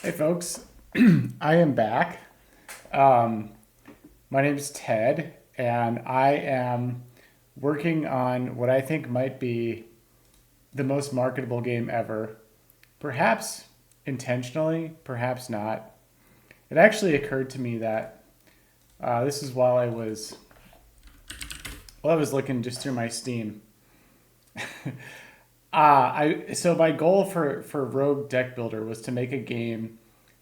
Hey folks, I am back. Um, my name is Ted, and I am working on what I think might be the most marketable game ever. Perhaps intentionally, perhaps not. It actually occurred to me that this is while I was looking just through my Steam. So my goal for Rogue Deck Builder was to make a game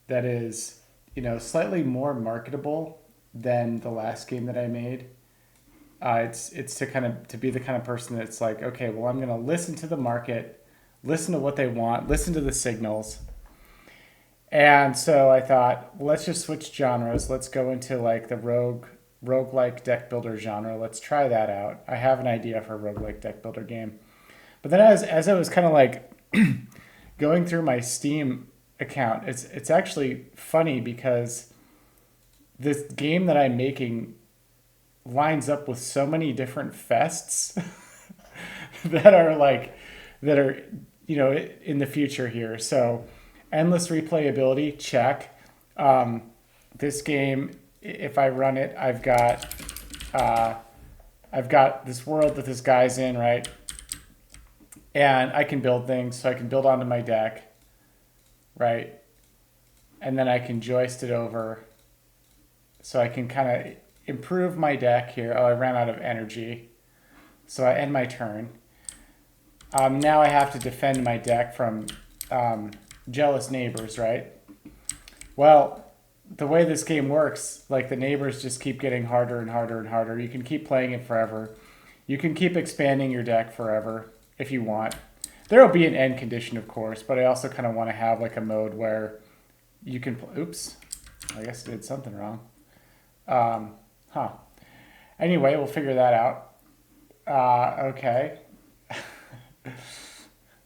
that is, slightly more marketable than the last game that I made. It's to be the kind of person that's like, okay, well, I'm gonna listen to the market, listen to what they want, listen to the signals, and so I thought, well, let's just switch genres. Let's go into like the roguelike deck builder genre. Let's try that out. I have an idea for a roguelike deck builder game. But then as I was kind of like going through my Steam account, it's actually funny because this game that I'm making lines up with so many different fests that are like that are in the future here. So endless replayability, check. Um, this game, if I run it, uh, I've got this world that this guy's in, right? And I can build things, so I can build onto my deck, right? And then I can joist it over, so I can kind of improve my deck here. Oh, I ran out of energy, so I end my turn. Now I have to defend my deck from jealous neighbors, right? Well, the way this game works, like the neighbors just keep getting harder and harder and harder. You can keep playing it forever. You can keep expanding your deck forever if you want. There will be an end condition, of course, but I also kind of want to have like a mode where you can. Oops, I guess I did something wrong. Huh. Anyway, we'll figure that out. Okay.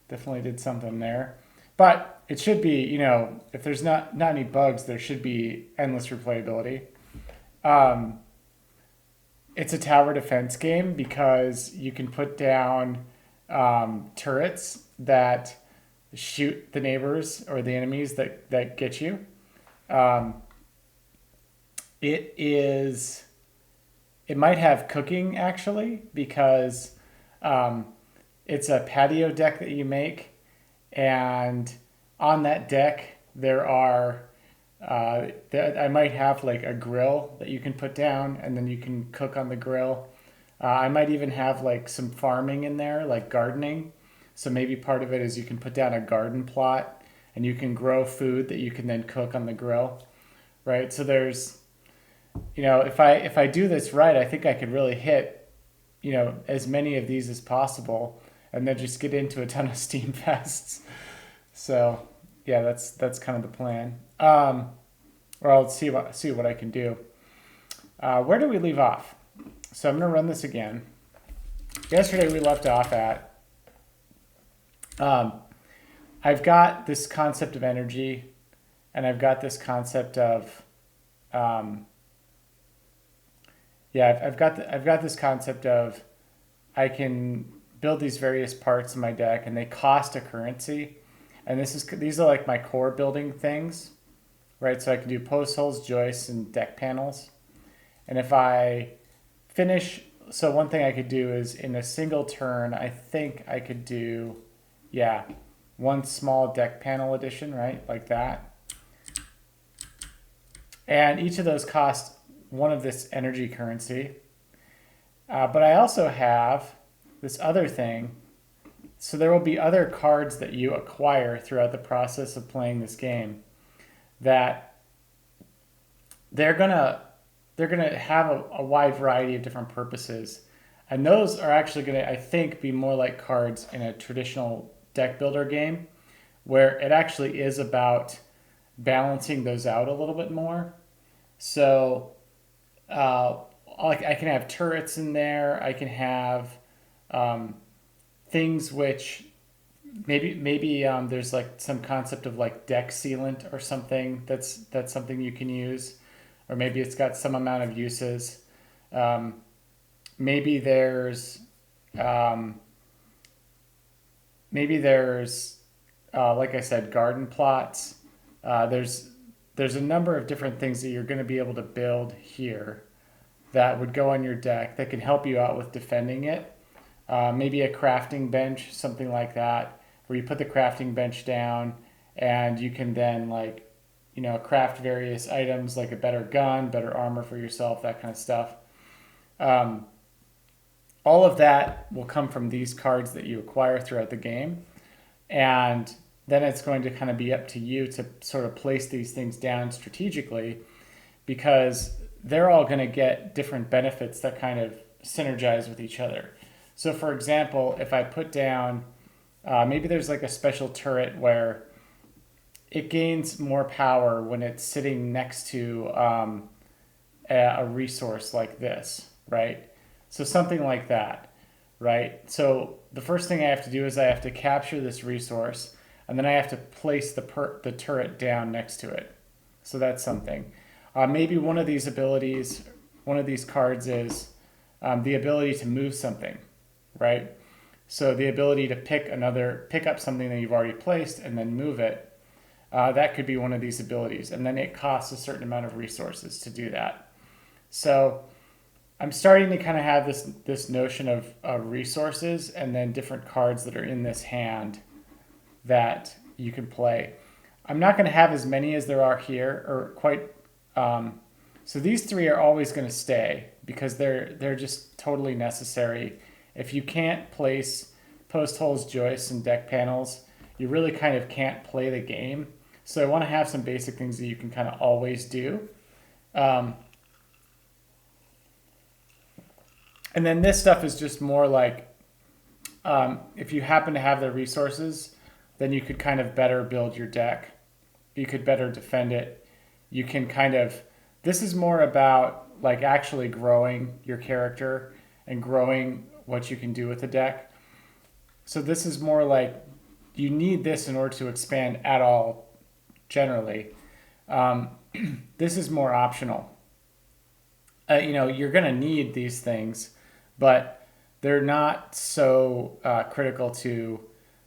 Definitely did something there. But it should be, if there's not any bugs, there should be endless replayability. Um, it's a tower defense game because you can put down turrets that shoot the neighbors or the enemies that get you. Um, it is. It might have cooking actually because um, it's a patio deck that you make, and on that deck there are I might have like a grill that you can put down, and then you can cook on the grill. I might even have like some farming in there, like gardening. So maybe part of it is you can put down a garden plot, and you can grow food that you can then cook on the grill, right? So there's, if I do this right, I think I could really hit, as many of these as possible, and then just get into a ton of Steam fests. So yeah, that's kind of the plan. Or I'll see what I can do. Where do we leave off? So I'm gonna run this again. Yesterday we left off at um, I've got this concept of energy, and I've got this concept of um, yeah, I've got this concept of I can build these various parts in my deck, and they cost a currency. And these are like my core building things, right? So I can do post holes, joists, and deck panels. And if I finish, so one thing I could do is in a single turn, I think I could do, yeah, one small deck panel addition, right? Like that. And each of those cost one of this energy currency. But I also have this other thing. So there will be other cards that you acquire throughout the process of playing this game that they're gonna they're gonna have a wide variety of different purposes, and those are actually gonna, I think, be more like cards in a traditional deck builder game, where it actually is about balancing those out a little bit more. So uh, like I can have turrets in there. I can have um, things which maybe there's like some concept of like deck sealant or something that's something you can use, or maybe it's got some amount of uses. Um, maybe there's um, maybe there's like I said, garden plots. There's a number of different things that you're going to be able to build here that would go on your deck that can help you out with defending it. Maybe a crafting bench, something like that, where you put the crafting bench down and you can then craft various items like a better gun, better armor for yourself, that kind of stuff. Um, all of that will come from these cards that you acquire throughout the game. And then it's going to kind of be up to you to sort of place these things down strategically, because they're all going to get different benefits that kind of synergize with each other. So for example, if I put down, maybe there's like a special turret where it gains more power when it's sitting next to a resource like this, right? So something like that, right? So the first thing I have to do is I have to capture this resource, and then I have to place the turret down next to it. So that's something. Maybe one of these abilities, one of these cards is the ability to move something, right? So the ability to pick up something that you've already placed and then move it. That could be one of these abilities, and then it costs a certain amount of resources to do that. So I'm starting to kind of have this notion of resources and then different cards that are in this hand that you can play. I'm not going to have as many as there are here, or quite. So these three are always going to stay because they're just totally necessary. If you can't place post holes, joists, and deck panels, you really kind of can't play the game. So I want to have some basic things that you can kind of always do. And then this stuff is just more like, if you happen to have the resources, then you could kind of better build your deck. You could better defend it. You can this is more about like actually growing your character and growing what you can do with the deck. So this is more like you need this in order to expand at all generally. This is more optional. You're going to need these things, but they're not so critical to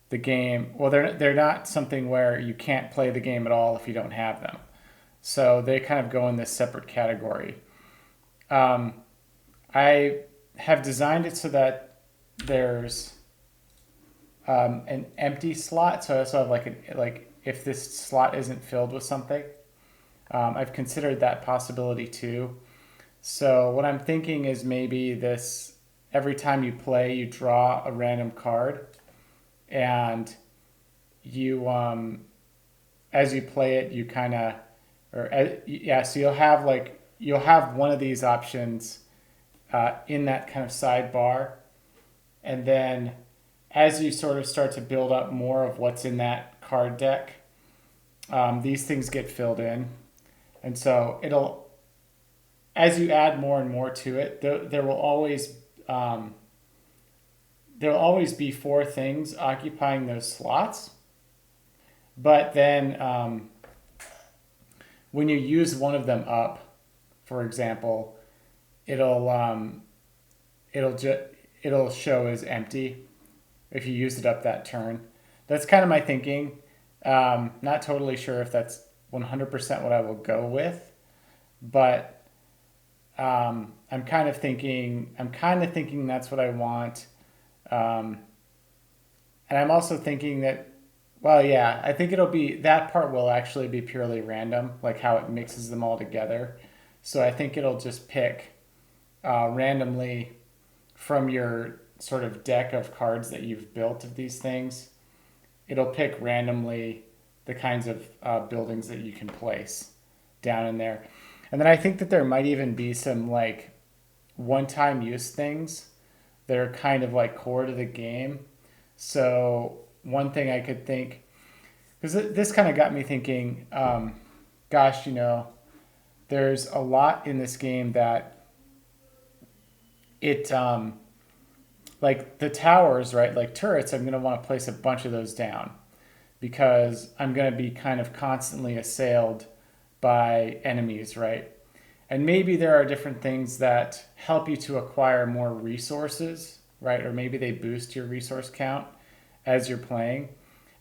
the game. Well, they're not something where you can't play the game at all if you don't have them. So they kind of go in this separate category. I have designed it so that there's an empty slot. So I also have like if this slot isn't filled with something, I've considered that possibility too. So what I'm thinking is maybe this, every time you play, you draw a random card, and you as you play it, you kind of, so you'll have one of these options in that kind of sidebar, and then as you sort of start to build up more of what's in that card deck, these things get filled in, and so as you add more and more to it, there will always be four things occupying those slots. But then when you use one of them up, for example, it'll show as empty if you used it up that turn. That's kind of my thinking. Not totally sure if that's 100% what I will go with, but I'm kind of thinking that's what I want. And I'm also thinking that, well, yeah, I think that part will actually be purely random, like how it mixes them all together. So I think it'll just pick randomly from your sort of deck of cards that you've built of these things. It'll pick randomly the kinds of buildings that you can place down in there. And then I think that there might even be some like one-time use things that are kind of like core to the game. So one thing I could think, because this kind of got me thinking, gosh, there's a lot in this game that like the towers, right? Like turrets, I'm going to want to place a bunch of those down because I'm going to be kind of constantly assailed by enemies, right? And maybe there are different things that help you to acquire more resources, right? Or maybe they boost your resource count as you're playing.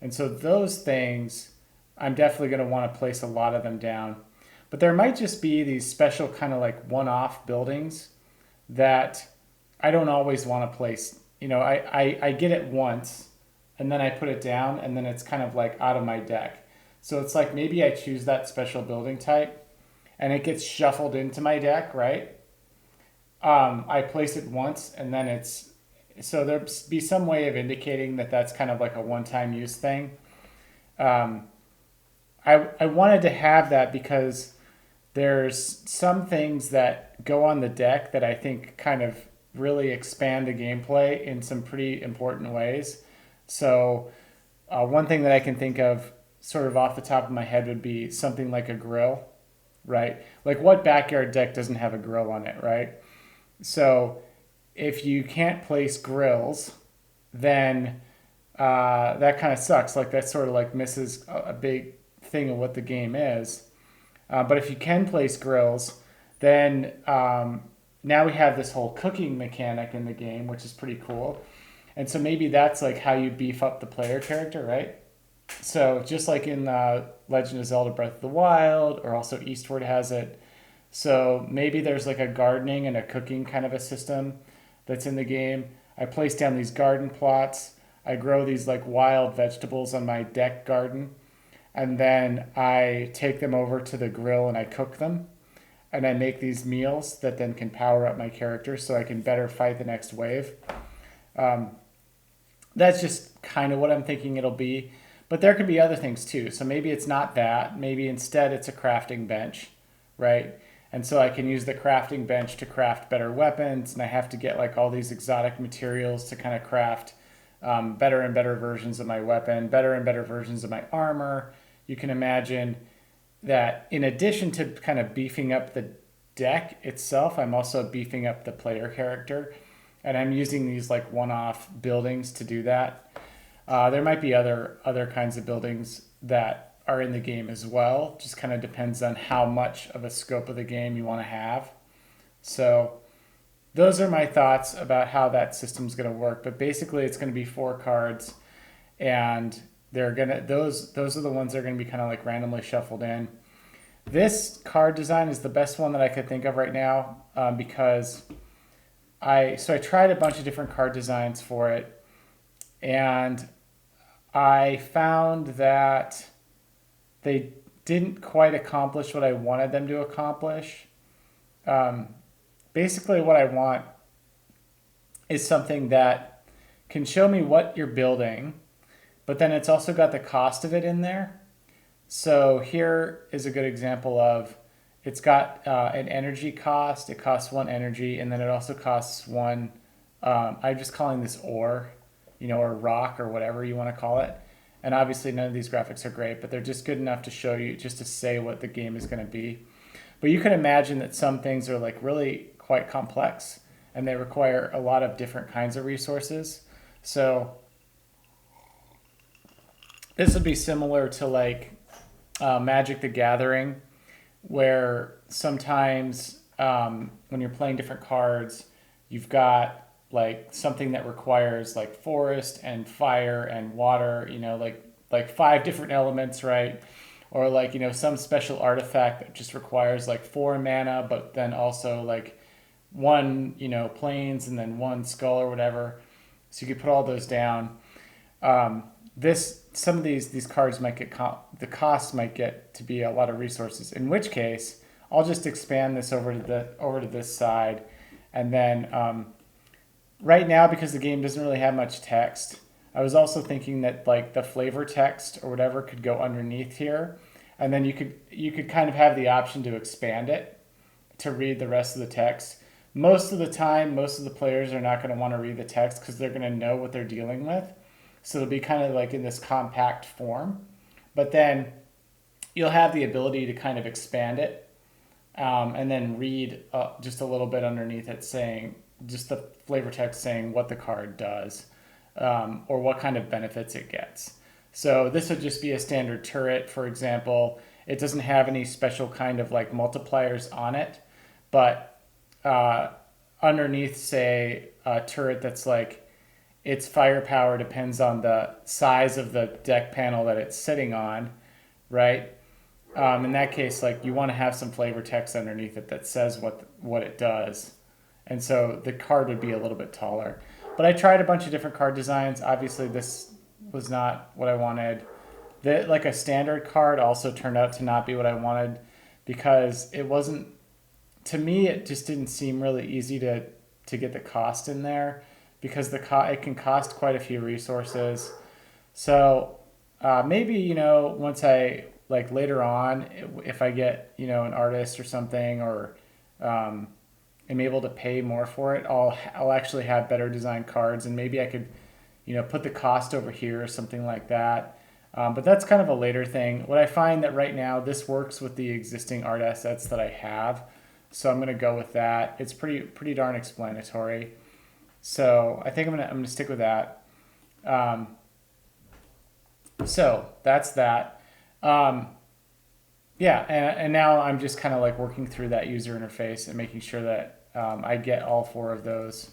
And so those things I'm definitely going to want to place a lot of them down. But there might just be these special kind of like one-off buildings that I don't always want to place. I get it once and then I put it down and then it's kind of like out of my deck. So it's like maybe I choose that special building type and it gets shuffled into my deck, right? I place it once and then so there'll be some way of indicating that that's kind of like a one-time use thing. Um, I wanted to have that because there's some things that go on the deck that I think kind of really expand the gameplay in some pretty important ways. So, one thing that I can think of, sort of off the top of my head, would be something like a grill, right? Like, what backyard deck doesn't have a grill on it, right? So, if you can't place grills, then that kind of sucks. Like, that sort of like misses a big thing of what the game is. But if you can place grills, then now we have this whole cooking mechanic in the game, which is pretty cool. And so maybe that's like how you beef up the player character, right? So just like in Legend of Zelda Breath of the Wild, or also Eastward has it. So maybe there's like a gardening and a cooking kind of a system that's in the game. I place down these garden plots. I grow these like wild vegetables on my deck garden, and then I take them over to the grill and I cook them. And I make these meals that then can power up my character so I can better fight the next wave. Um, that's just kind of what I'm thinking it'll be. But there could be other things too. So maybe it's not that. Maybe instead it's a crafting bench, right? And so I can use the crafting bench to craft better weapons. And I have to get like all these exotic materials to kind of craft better and better versions of my weapon, better and better versions of my armor. You can imagine that in addition to kind of beefing up the deck itself, I'm also beefing up the player character. And I'm using these like one-off buildings to do that. There might be other kinds of buildings that are in the game as well. Just kind of depends on how much of a scope of the game you want to have. So those are my thoughts about how that system's going to work. But basically, it's going to be 4 cards, and those are the ones that are going to be kind of like randomly shuffled in. This card design is the best one that I could think of right now because I tried a bunch of different card designs for it, and I found that they didn't quite accomplish what I wanted them to accomplish. Um, Basically, what I want is something that can show me what you're building, but then it's also got the cost of it in there. So here is a good example of it's got an energy cost. It costs 1 energy, and then it also costs 1. I'm just calling this ore, or rock or whatever you want to call it. And obviously, none of these graphics are great, but they're just good enough to show you, just to say what the game is going to be. But you can imagine that some things are like really quite complex, and they require a lot of different kinds of resources. So this would be similar to like Magic the Gathering, where sometimes when you're playing different cards, you've got like something that requires like forest and fire and water, like 5 different elements, right? Or like, some special artifact that just requires like 4 mana, but then also like 1, plains and then 1 skull or whatever. So you could put all those down. Some of these cards might get the cost might get to be a lot of resources. In which case, I'll just expand this over to this side, and then right now, because the game doesn't really have much text, I was also thinking that like the flavor text or whatever could go underneath here, and then you could kind of have the option to expand it to read the rest of the text. Most of the time, most of the players are not going to want to read the text because they're going to know what they're dealing with. So it'll be kind of like in this compact form. But then you'll have the ability to kind of expand it and then read just a little bit underneath it saying, just the flavor text saying what the card does or what kind of benefits it gets. So this would just be a standard turret, for example. It doesn't have any special kind of like multipliers on it, but underneath, say, a turret that's like its firepower depends on the size of the deck panel that it's sitting on, right? In that case, like you want to have some flavor text underneath it that says what it does. And so the card would be a little bit taller. But I tried a bunch of different card designs. Obviously, this was not what I wanted. Like a standard card also turned out to not be what I wanted because it wasn't, to me, it just didn't seem really easy to get the cost in there because it can cost quite a few resources. So maybe, once I, like later on, if I get, an artist or something or am able to pay more for it, I'll actually have better designed cards and maybe I could, put the cost over here or something like that. But that's kind of a later thing. What I find that right now, this works with the existing art assets that I have. So I'm going to go with that. It's pretty darn explanatory. So I think I'm gonna stick with that. So that's that. Yeah, and now I'm just kind of like working through that user interface and making sure that I get all four of those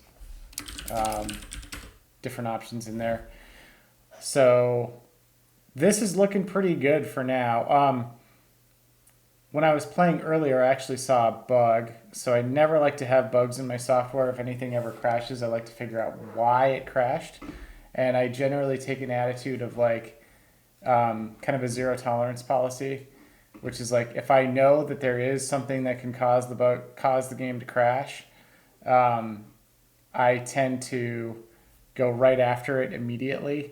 different options in there. So this is looking pretty good for now. When I was playing earlier, I actually saw a bug. So I never like to have bugs in my software. If anything ever crashes, I like to figure out why it crashed. And I generally take an attitude of like kind of a zero tolerance policy, which is like if I know that there is something that can cause the game to crash, I tend to go right after it immediately.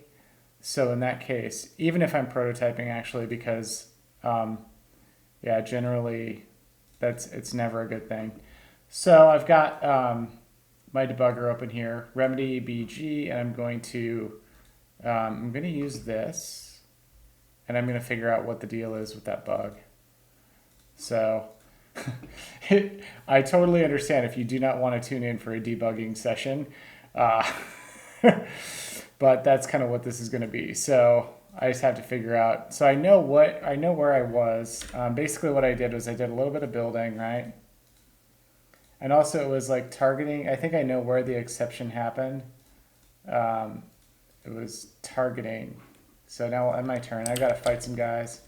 So in that case, even if I'm prototyping actually, because yeah, generally it's never a good thing. So I've got my debugger open here, remedy BG, and I'm going to use this, and I'm going to figure out what the deal is with that bug. So I totally understand if you do not want to tune in for a debugging session, but that's kind of what this is going to be. So I just have to figure out. So I know where I was. Basically, what I did was I did a little bit of building, right? And also it was like targeting. I think I know where the exception happened. It was targeting. So now on my turn, I got to fight some guys.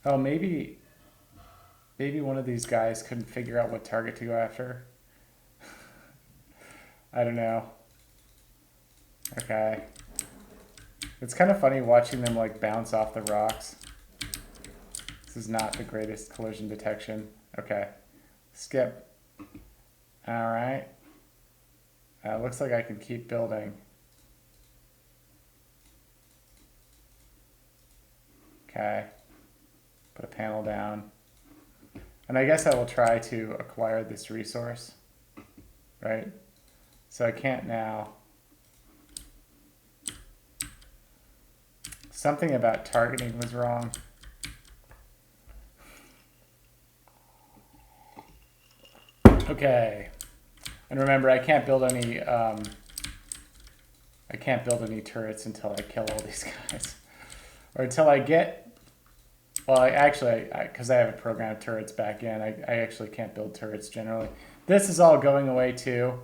Oh, maybe one of these guys couldn't figure out what target to go after. I don't know. Okay. It's kind of funny watching them like bounce off the rocks. This is not the greatest collision detection. Okay. Skip. All right. Looks like I can keep building. Okay. Put a panel down. And I guess I will try to acquire this resource, right? So I can't now. Something about targeting was wrong. Okay. And remember, I can't build any turrets until I kill all these guys. Or until I get, well, because I haven't programmed turrets back in, I actually can't build turrets generally. This is all going away too.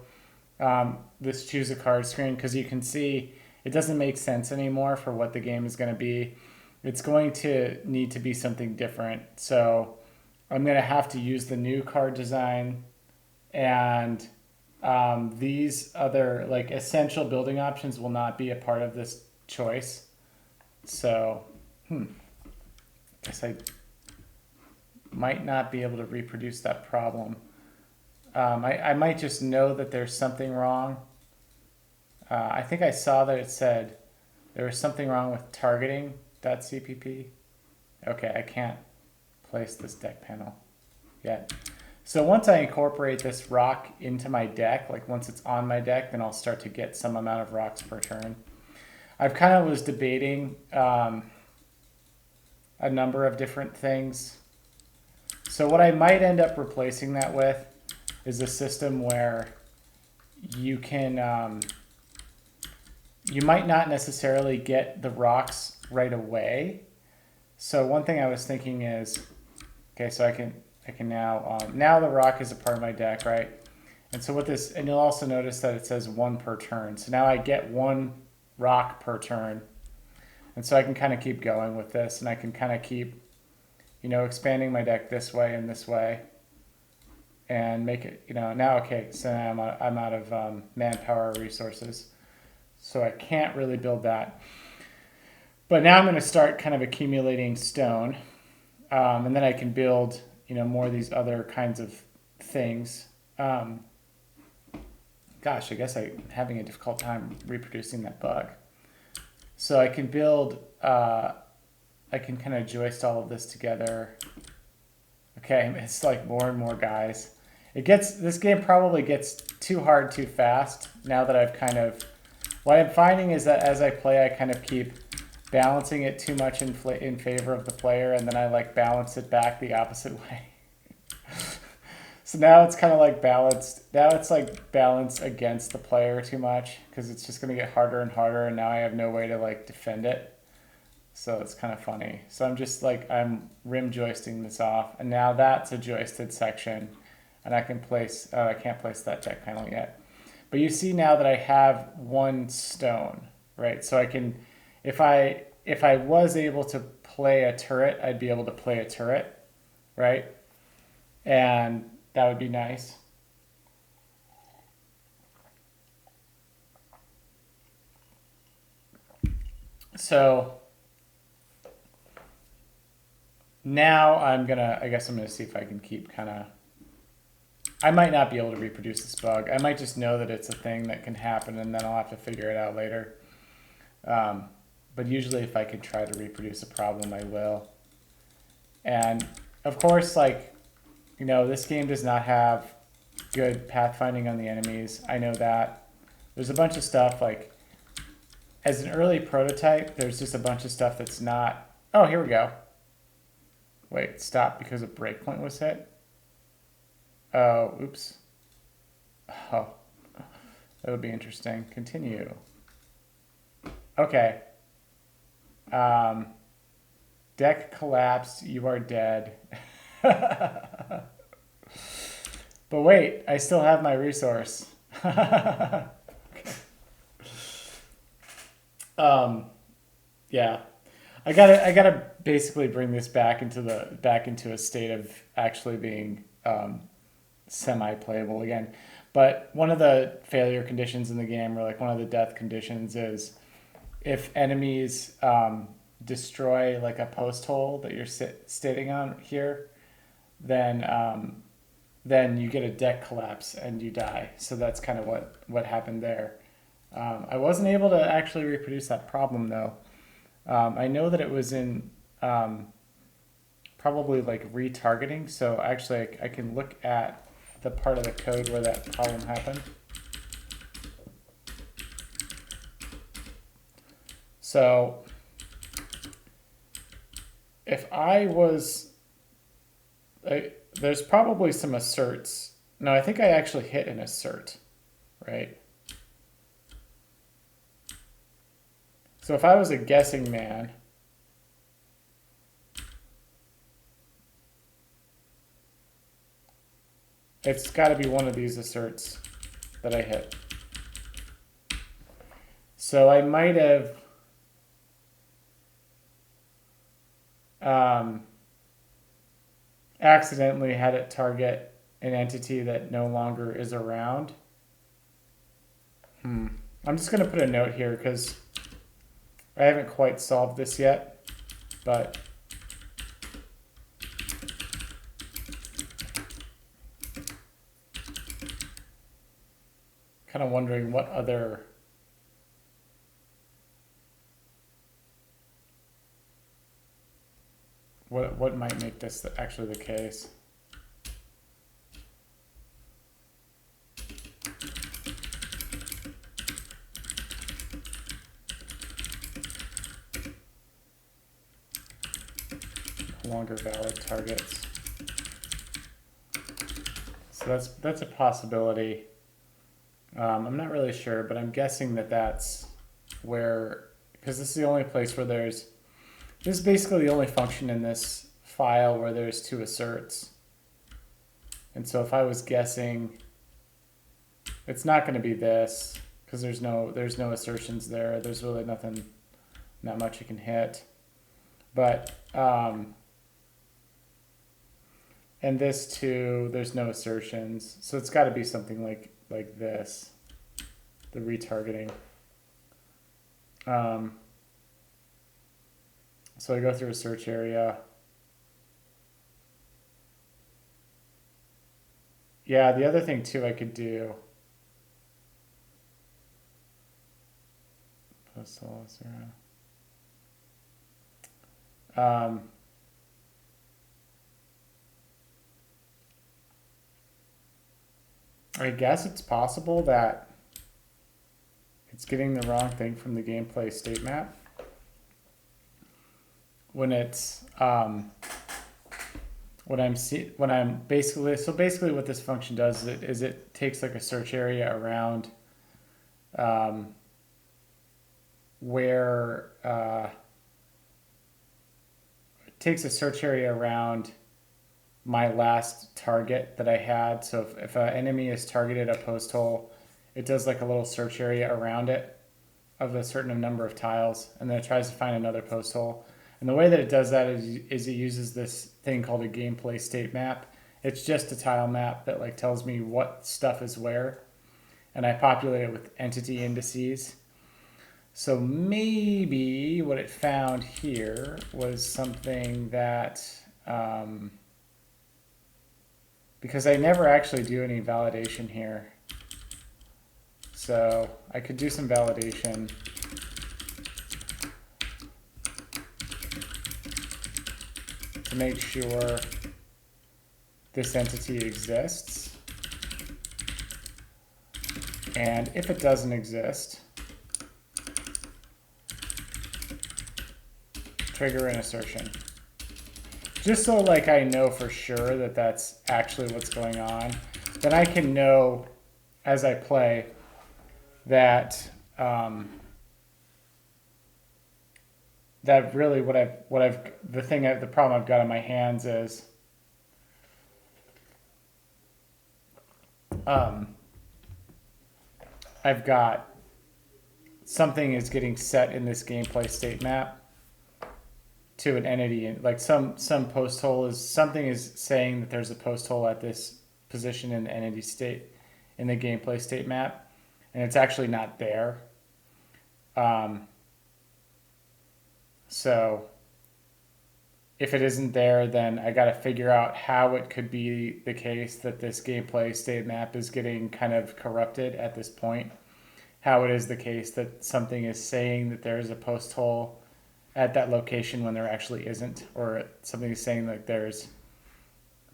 This choose a card screen, because you can see it doesn't make sense anymore for what the game is going to be. It's going to need to be something different. So I'm going to have to use the new card design, and these other like essential building options will not be a part of this choice. So, guess I might not be able to reproduce that problem. I might just know that there's something wrong. I think I saw that it said there was something wrong with targeting.cpp. Okay, I can't place this deck panel yet. So once I incorporate this rock into my deck, like once it's on my deck, then I'll start to get some amount of rocks per turn. I've kind of was debating a number of different things. So what I might end up replacing that with is a system where you can, you might not necessarily get the rocks right away. So one thing I was thinking is, okay, so I can now, now the rock is a part of my deck, right? And so what this, and you'll also notice that it says 1 per turn. So now I get 1 rock per turn. And so I can kind of keep going with this, and I can kind of keep, expanding my deck this way and this way, and make it, now, okay, so now I'm out of manpower resources. So I can't really build that. But now I'm going to start kind of accumulating stone, and then I can build, more of these other kinds of things. Gosh, I guess I'm having a difficult time reproducing that bug. So I can build, I can kind of joist all of this together. Okay, it's like more and more guys. This game probably gets too hard too fast now that I've kind of, what I'm finding is that as I play, I kind of keep balancing it too much in favor of the player, and then I like balance it back the opposite way. So now it's kind of like balanced. Now it's like balanced against the player too much because it's just going to get harder and harder, and now I have no way to like defend it. So it's kind of funny. So I'm just like, I'm rim joisting this off, and now that's a joisted section, and I can place, I can't place that deck panel yet. But you see now that I have one stone, right? So I can, if I was able to play a turret, I'd be able to play a turret, right? And that would be nice. So now I guess I'm gonna see if I can keep kind of, I might not be able to reproduce this bug. I might just know that it's a thing that can happen, and then I'll have to figure it out later. But usually if I can try to reproduce a problem, I will. And of course, like, this game does not have good pathfinding on the enemies. I know that. There's a bunch of stuff, like, as an early prototype, there's just a bunch of stuff that's not... Oh, here we go. Wait, stop because a breakpoint was hit? Oh, oops. Oh, that would be interesting. Continue. Okay. Deck collapsed. You are dead. But wait, I still have my resource. Okay. Yeah, I gotta basically bring this back into a state of actually being semi-playable again. But one of the failure conditions in the game, or like one of the death conditions, is if enemies destroy like a post hole that you're sitting on here, then you get a deck collapse and you die. So that's kind of what happened there. I wasn't able to actually reproduce that problem though. I know that it was in probably like retargeting. So actually I can look at the part of the code where that problem happened. So if I was, there's probably some asserts. No, I think I actually hit an assert, right? So if I was a guessing man, it's got to be one of these asserts that I hit. So I might have accidentally had it target an entity that no longer is around. I'm just going to put a note here because I haven't quite solved this yet, but kind of wondering what other what might make this actually the case. Longer valid targets. So that's a possibility. I'm not really sure, but I'm guessing that that's where, because this is the only place where this is basically the only function in this file where there's two asserts. And so if I was guessing, it's not going to be this because there's no assertions there. There's really nothing not much it can hit. But, and this too, there's no assertions. So it's got to be something like this, the retargeting. So I go through a search area. Yeah, the other thing too I could do. Postal 0. I guess it's possible that it's getting the wrong thing from the gameplay state map. When it's when I'm basically what this function does is it takes like a search area around where it takes a search area around my last target that I had. So if an enemy is targeted a post hole, it does like a little search area around it of a certain number of tiles, and then it tries to find another post hole. And the way that it does that is it uses this thing called a gameplay state map. It's just a tile map that like tells me what stuff is where, and I populate it with entity indices. So maybe what it found here was something that, because I never actually do any validation here. So I could do some validation. To make sure this entity exists. And if it doesn't exist, trigger an assertion. Just so like I know for sure that that's actually what's going on. Then I can know as I play that that really the problem I've got on my hands is I've got something is getting set in this gameplay state map to an entity, and like some post hole is something is saying that there's a post hole at this position in the entity state in the gameplay state map, and it's actually not there. So if it isn't there, then I got to figure out how it could be the case that this gameplay state map is getting kind of corrupted at this point. How it is the case that something is saying that there's a post hole at that location when there actually isn't, or something is saying that there's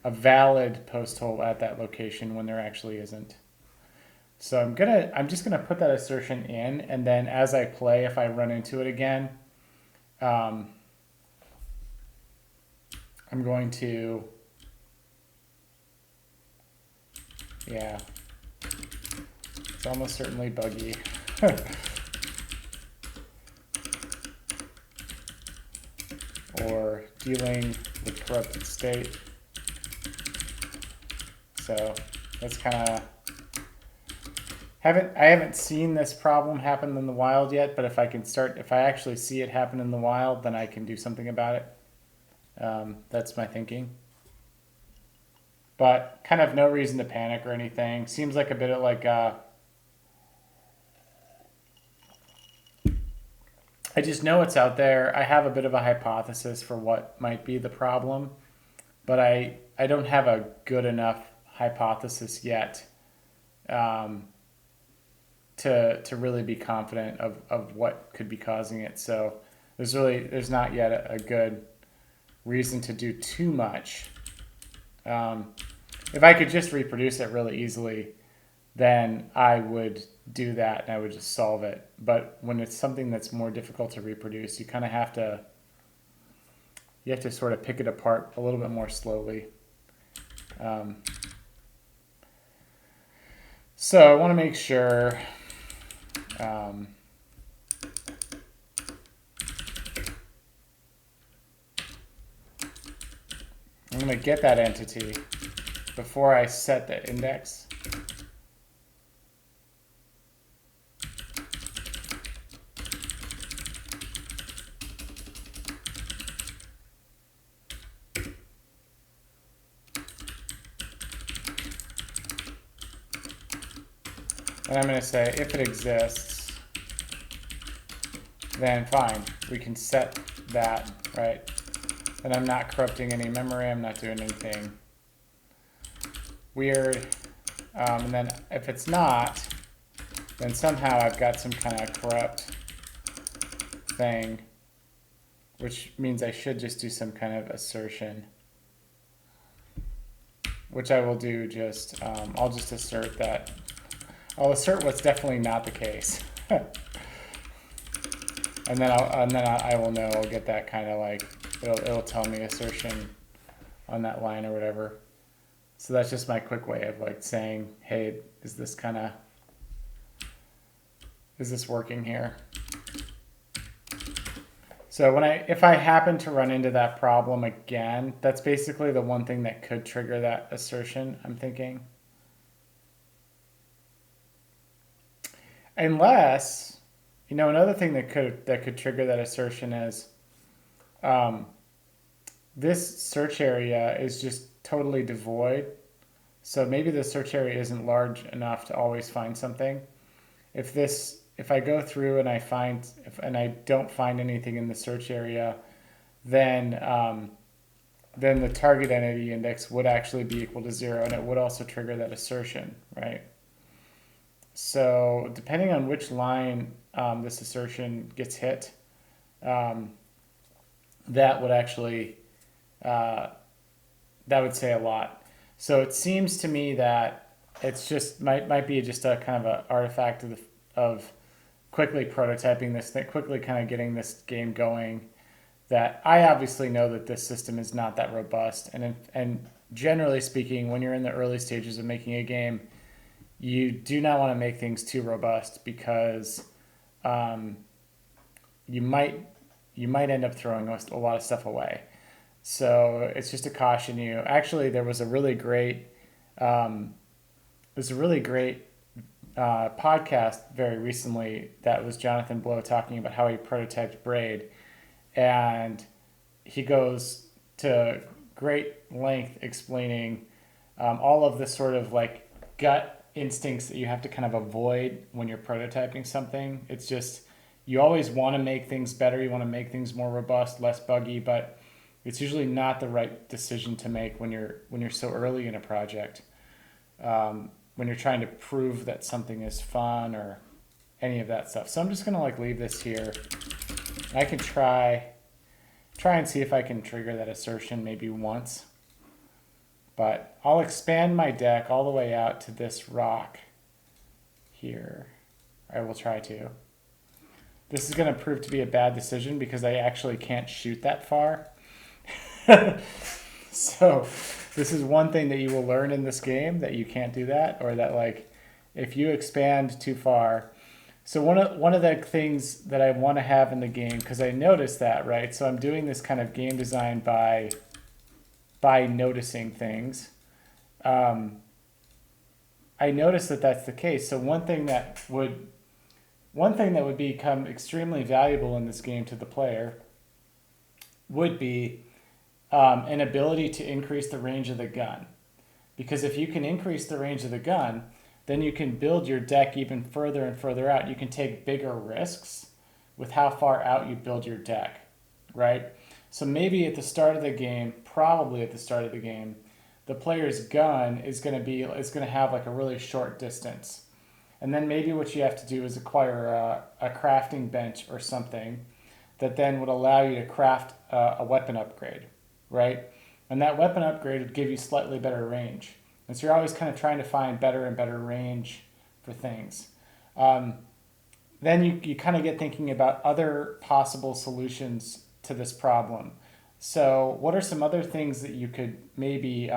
a valid post hole at that location when there actually isn't. So I'm just gonna put that assertion in, and then as I play, if I run into it again, I'm going to, yeah, it's almost certainly buggy. Or dealing with corrupted state. So that's kind of, I haven't seen this problem happen in the wild yet, but if I actually see it happen in the wild, then I can do something about it. That's my thinking. But kind of no reason to panic or anything. Seems like a bit of like, I just know it's out there. I have a bit of a hypothesis for what might be the problem, but I don't have a good enough hypothesis yet to really be confident of what could be causing it. So there's not yet a good reason to do too much. If I could just reproduce it really easily, then I would do that and I would just solve it. But when it's something that's more difficult to reproduce, you kind of have to sort of pick it apart a little bit more slowly. So I want to make sure I'm going to get that entity before I set the index. And I'm going to say if it exists, then fine, we can set that, right? And I'm not corrupting any memory, I'm not doing anything weird. And then if it's not, then somehow I've got some kind of corrupt thing, which means I should just do some kind of assertion, which I will do just, I'll just assert that. I'll assert what's definitely not the case. And then I will know, I'll get that kind of like, it'll tell me assertion on that line or whatever. So that's just my quick way of like saying, hey, is this working here? So if I happen to run into that problem again, that's basically the one thing that could trigger that assertion, I'm thinking. Unless, another thing that could trigger that assertion is this search area is just totally devoid. So maybe the search area isn't large enough to always find something. If I go through and I don't find anything in the search area, then the target entity index would actually be equal to 0, and it would also trigger that assertion, right? So depending on which line this assertion gets hit, that would actually that would say a lot. So it seems to me that it's just might be just a kind of an artifact of quickly prototyping this thing, quickly kind of getting this game going. That I obviously know that this system is not that robust, and generally speaking, when you're in the early stages of making a game, you do not want to make things too robust because you might end up throwing a lot of stuff away. So it's just to caution you. Actually, there was a really great podcast very recently that was Jonathan Blow talking about how he prototyped Braid, and he goes to great length explaining all of the sort of like gut instincts that you have to kind of avoid when you're prototyping something. It's just, you always want to make things better, you want to make things more robust, less buggy, but it's usually not the right decision to make when you're so early in a project. When you're trying to prove that something is fun or any of that stuff. So I'm just gonna like leave this here. I can try and see if I can trigger that assertion maybe once. But I'll expand my deck all the way out to this rock here. I will try to. This is gonna prove to be a bad decision because I actually can't shoot that far. So this is one thing that you will learn in this game, that you can't do that, or that like if you expand too far. So one of the things that I want to have in the game, because I noticed that, right? So I'm doing this kind of game design by noticing things. I noticed that that's the case. So one thing that would become extremely valuable in this game to the player would be an ability to increase the range of the gun. Because if you can increase the range of the gun, then you can build your deck even further and further out. You can take bigger risks with how far out you build your deck, right? So maybe at the start of the game, probably at the start of the game, the player's gun is going to have like a really short distance. And then maybe what you have to do is acquire a crafting bench or something that then would allow you to craft a weapon upgrade, right? And that weapon upgrade would give you slightly better range. And so you're always kind of trying to find better and better range for things. Then you kind of get thinking about other possible solutions to this problem. So what are some other things that you could maybe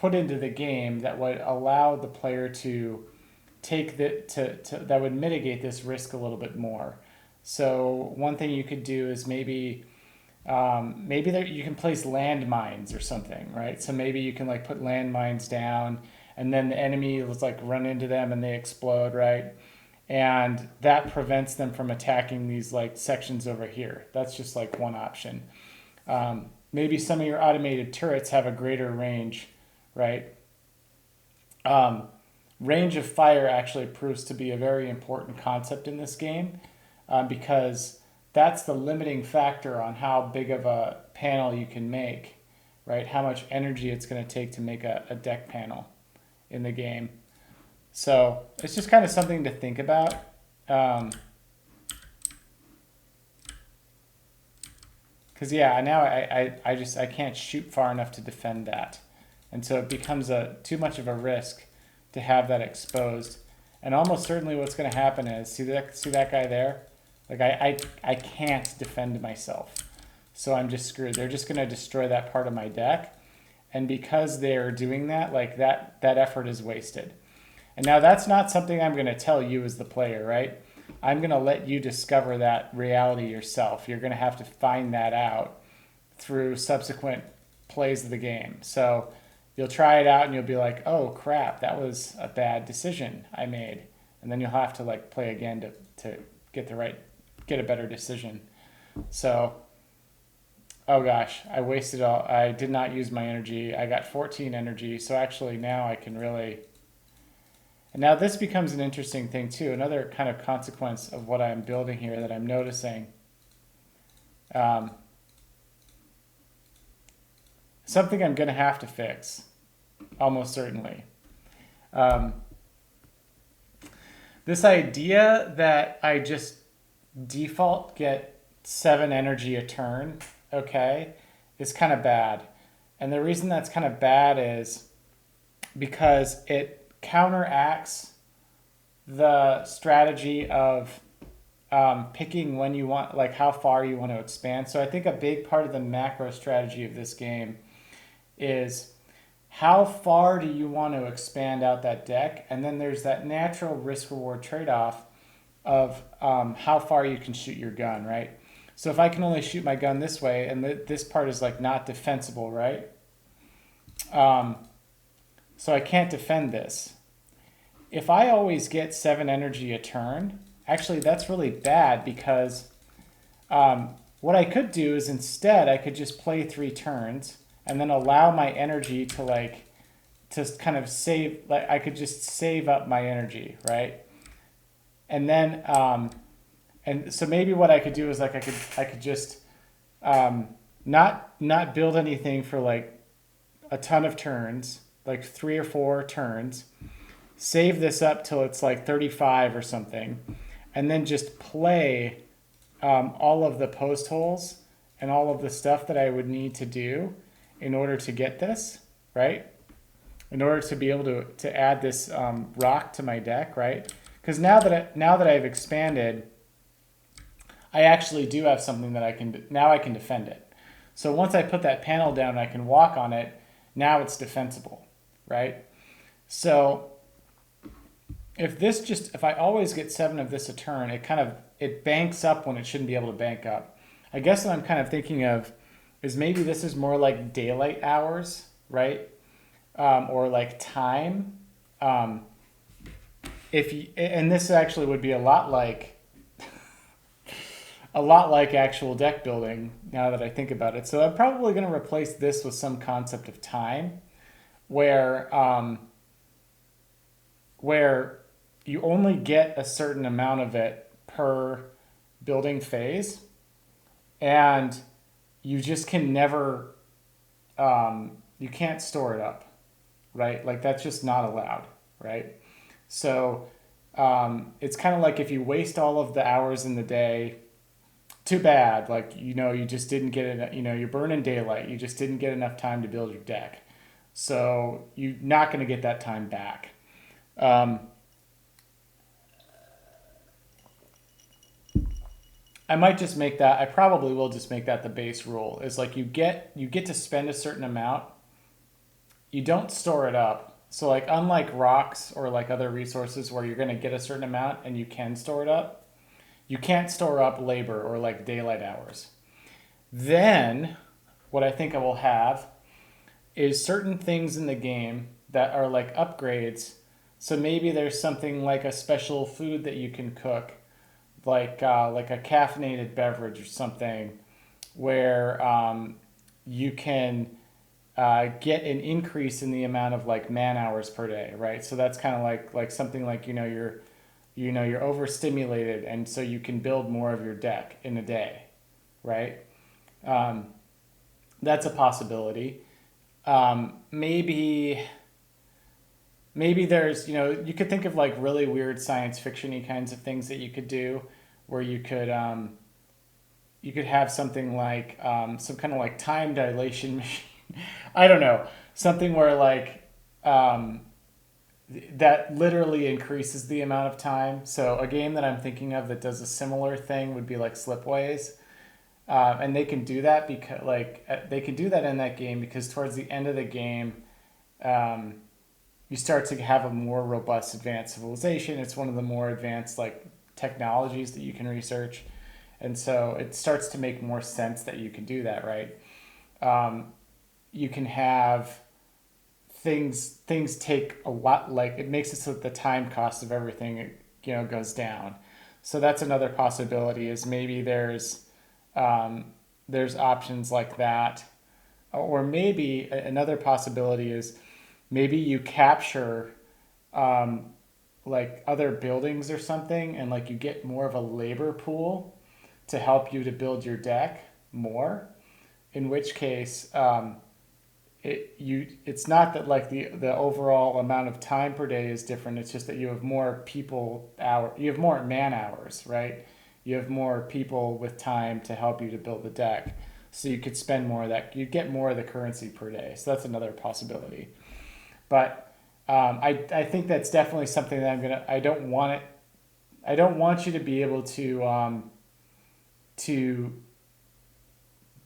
put into the game that would allow the player to take that would mitigate this risk a little bit more? So one thing you could do is maybe you can place landmines or something, right? So maybe you can like put landmines down, and then the enemy will like run into them and they explode, right? And that prevents them from attacking these like sections over here. That's just like one option. Maybe some of your automated turrets have a greater range, right? range of fire actually proves to be a very important concept in this game, because that's the limiting factor on how big of a panel you can make, right? How much energy it's going to take to make a deck panel in the game. So it's just kind of something to think about. Because yeah, now I can't shoot far enough to defend that, and so it becomes too much of a risk to have that exposed. And almost certainly what's going to happen is see that guy there, like I can't defend myself, so I'm just screwed. They're just going to destroy that part of my deck, and because they're doing that, like that effort is wasted. And now that's not something I'm going to tell you as the player, right? I'm going to let you discover that reality yourself. You're going to have to find that out through subsequent plays of the game. So you'll try it out and you'll be like, oh crap, that was a bad decision I made. And then you'll have to like play again to get a better decision. So, oh gosh, I did not use my energy. I got 14 energy. So actually now I can really... And now this becomes an interesting thing too. Another kind of consequence of what I'm building here that I'm noticing. Something I'm going to have to fix, almost certainly. This idea that I just default get 7 energy a turn, okay, is kind of bad. And the reason that's kind of bad is because it counteracts the strategy of picking when you want, like how far you want to expand. So I think a big part of the macro strategy of this game is how far do you want to expand out that deck? And then there's that natural risk-reward trade-off of how far you can shoot your gun, right? So if I can only shoot my gun this way, and this part is like not defensible, right? So I can't defend this. If I always get 7 energy a turn, actually that's really bad because what I could do is instead I could just play 3 turns and then allow my energy to kind of save, like I could just save up my energy, right? And then, and so maybe what I could do is like I could just not build anything for like a ton of turns, like 3 or 4 turns, save this up till it's like 35 or something, and then just play all of the post holes and all of the stuff that I would need to do in order to get this, right? In order to be able to add this rock to my deck, right? Because now that I've expanded, I actually do have something that I can defend it. So once I put that panel down and I can walk on it, now it's defensible, right? So if I always get 7 of this a turn, it banks up when it shouldn't be able to bank up. I guess what I'm kind of thinking of is maybe this is more like daylight hours, right? Or like time. And this actually would be a lot like actual deck building now that I think about it. So I'm probably going to replace this with some concept of time where you only get a certain amount of it per building phase, and you just can never, you can't store it up, right? Like that's just not allowed, right? So it's kind of like if you waste all of the hours in the day, too bad. Like, you just didn't get it, you're burning daylight. You just didn't get enough time to build your deck. So you're not going to get that time back. I might just make that, I probably will just make that the base rule. Is like you get to spend a certain amount. You don't store it up. So like unlike rocks or like other resources where you're going to get a certain amount and you can store it up, you can't store up labor or like daylight hours. Then what I think I will have is certain things in the game that are like upgrades. So maybe there's something like a special food that you can cook, like a caffeinated beverage or something, where you can get an increase in the amount of like man hours per day, right? So that's kind of like something like you're overstimulated, and so you can build more of your deck in a day, right? Um, that's a possibility. Maybe there's you could think of like really weird science fiction-y kinds of things that you could do, where you could have something like some kind of like time dilation machine. I don't know, something where like um, that literally increases the amount of time. So a game that I'm thinking of that does a similar thing would be like Slipways, and they can do that because they can do that in that game because towards the end of the game, um, you start to have a more robust advanced civilization. It's one of the more advanced like technologies that you can research, and so it starts to make more sense that you can do that, right? Um, you can have things take a lot, like it makes it so that the time cost of everything goes down. So that's another possibility, is maybe there's options like that. Or maybe another possibility is maybe you capture um, like other buildings or something, and like you get more of a labor pool to help you to build your deck more, in which case it's not that like the overall amount of time per day is different. It's just that you have more man hours, right? You have more people with time to help you to build the deck, so you could spend more of that. You get more of the currency per day. So that's another possibility. But I think that's definitely something that I don't want you to be able to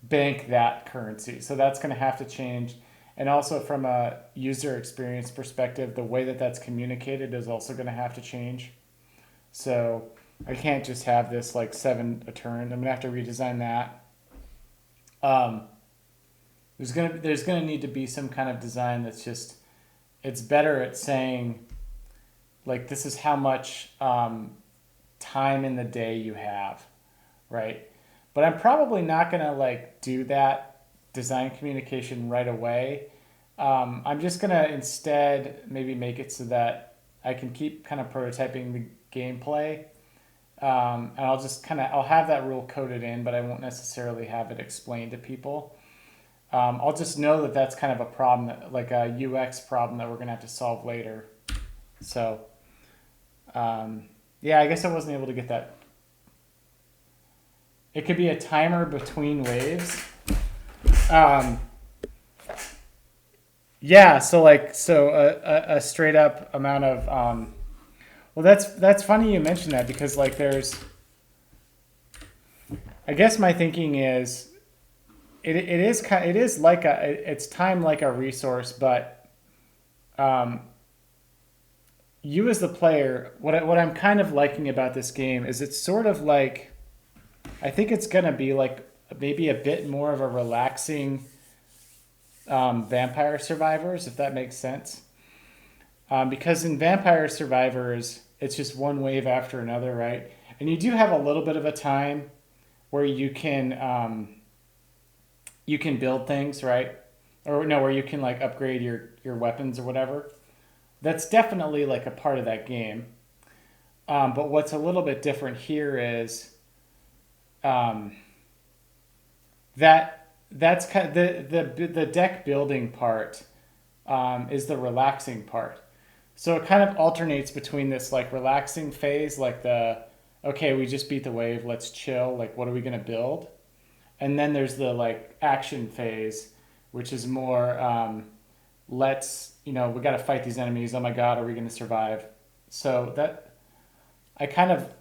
bank that currency. So that's going to have to change. And also from a user experience perspective, the way that that's communicated is also going to have to change. So I can't just have this like 7 a turn. I'm going to have to redesign that. Um, there's gonna need to be some kind of design that's just, it's better at saying like this is how much time in the day you have, right? But I'm probably not gonna like do that design communication right away. I'm just gonna instead maybe make it so that I can keep kind of prototyping the gameplay, and I'll have that rule coded in, but I won't necessarily have it explained to people. I'll just know that that's kind of a problem, like a UX problem that we're gonna have to solve later. So yeah, I guess I wasn't able to get that. It could be a timer between waves. Um, yeah, so a straight up amount of well, that's funny you mentioned that, because like I guess my thinking is it is like it's time like a resource, but um, you as the player, what I'm kind of liking about this game is it's sort of like, I think it's gonna be like maybe a bit more of a relaxing Vampire Survivors, if that makes sense. Because in Vampire Survivors, it's just one wave after another, right? And you do have a little bit of a time where you can build things, right? Or no, where you can like upgrade your weapons or whatever. That's definitely like a part of that game. But what's a little bit different here is um, that's kind of the deck building part is the relaxing part. So it kind of alternates between this like relaxing phase, like the okay, we just beat the wave, let's chill, like what are we gonna build? And then there's the like action phase, which is more let's we got to fight these enemies. Oh my god, are we gonna survive? So that I kind of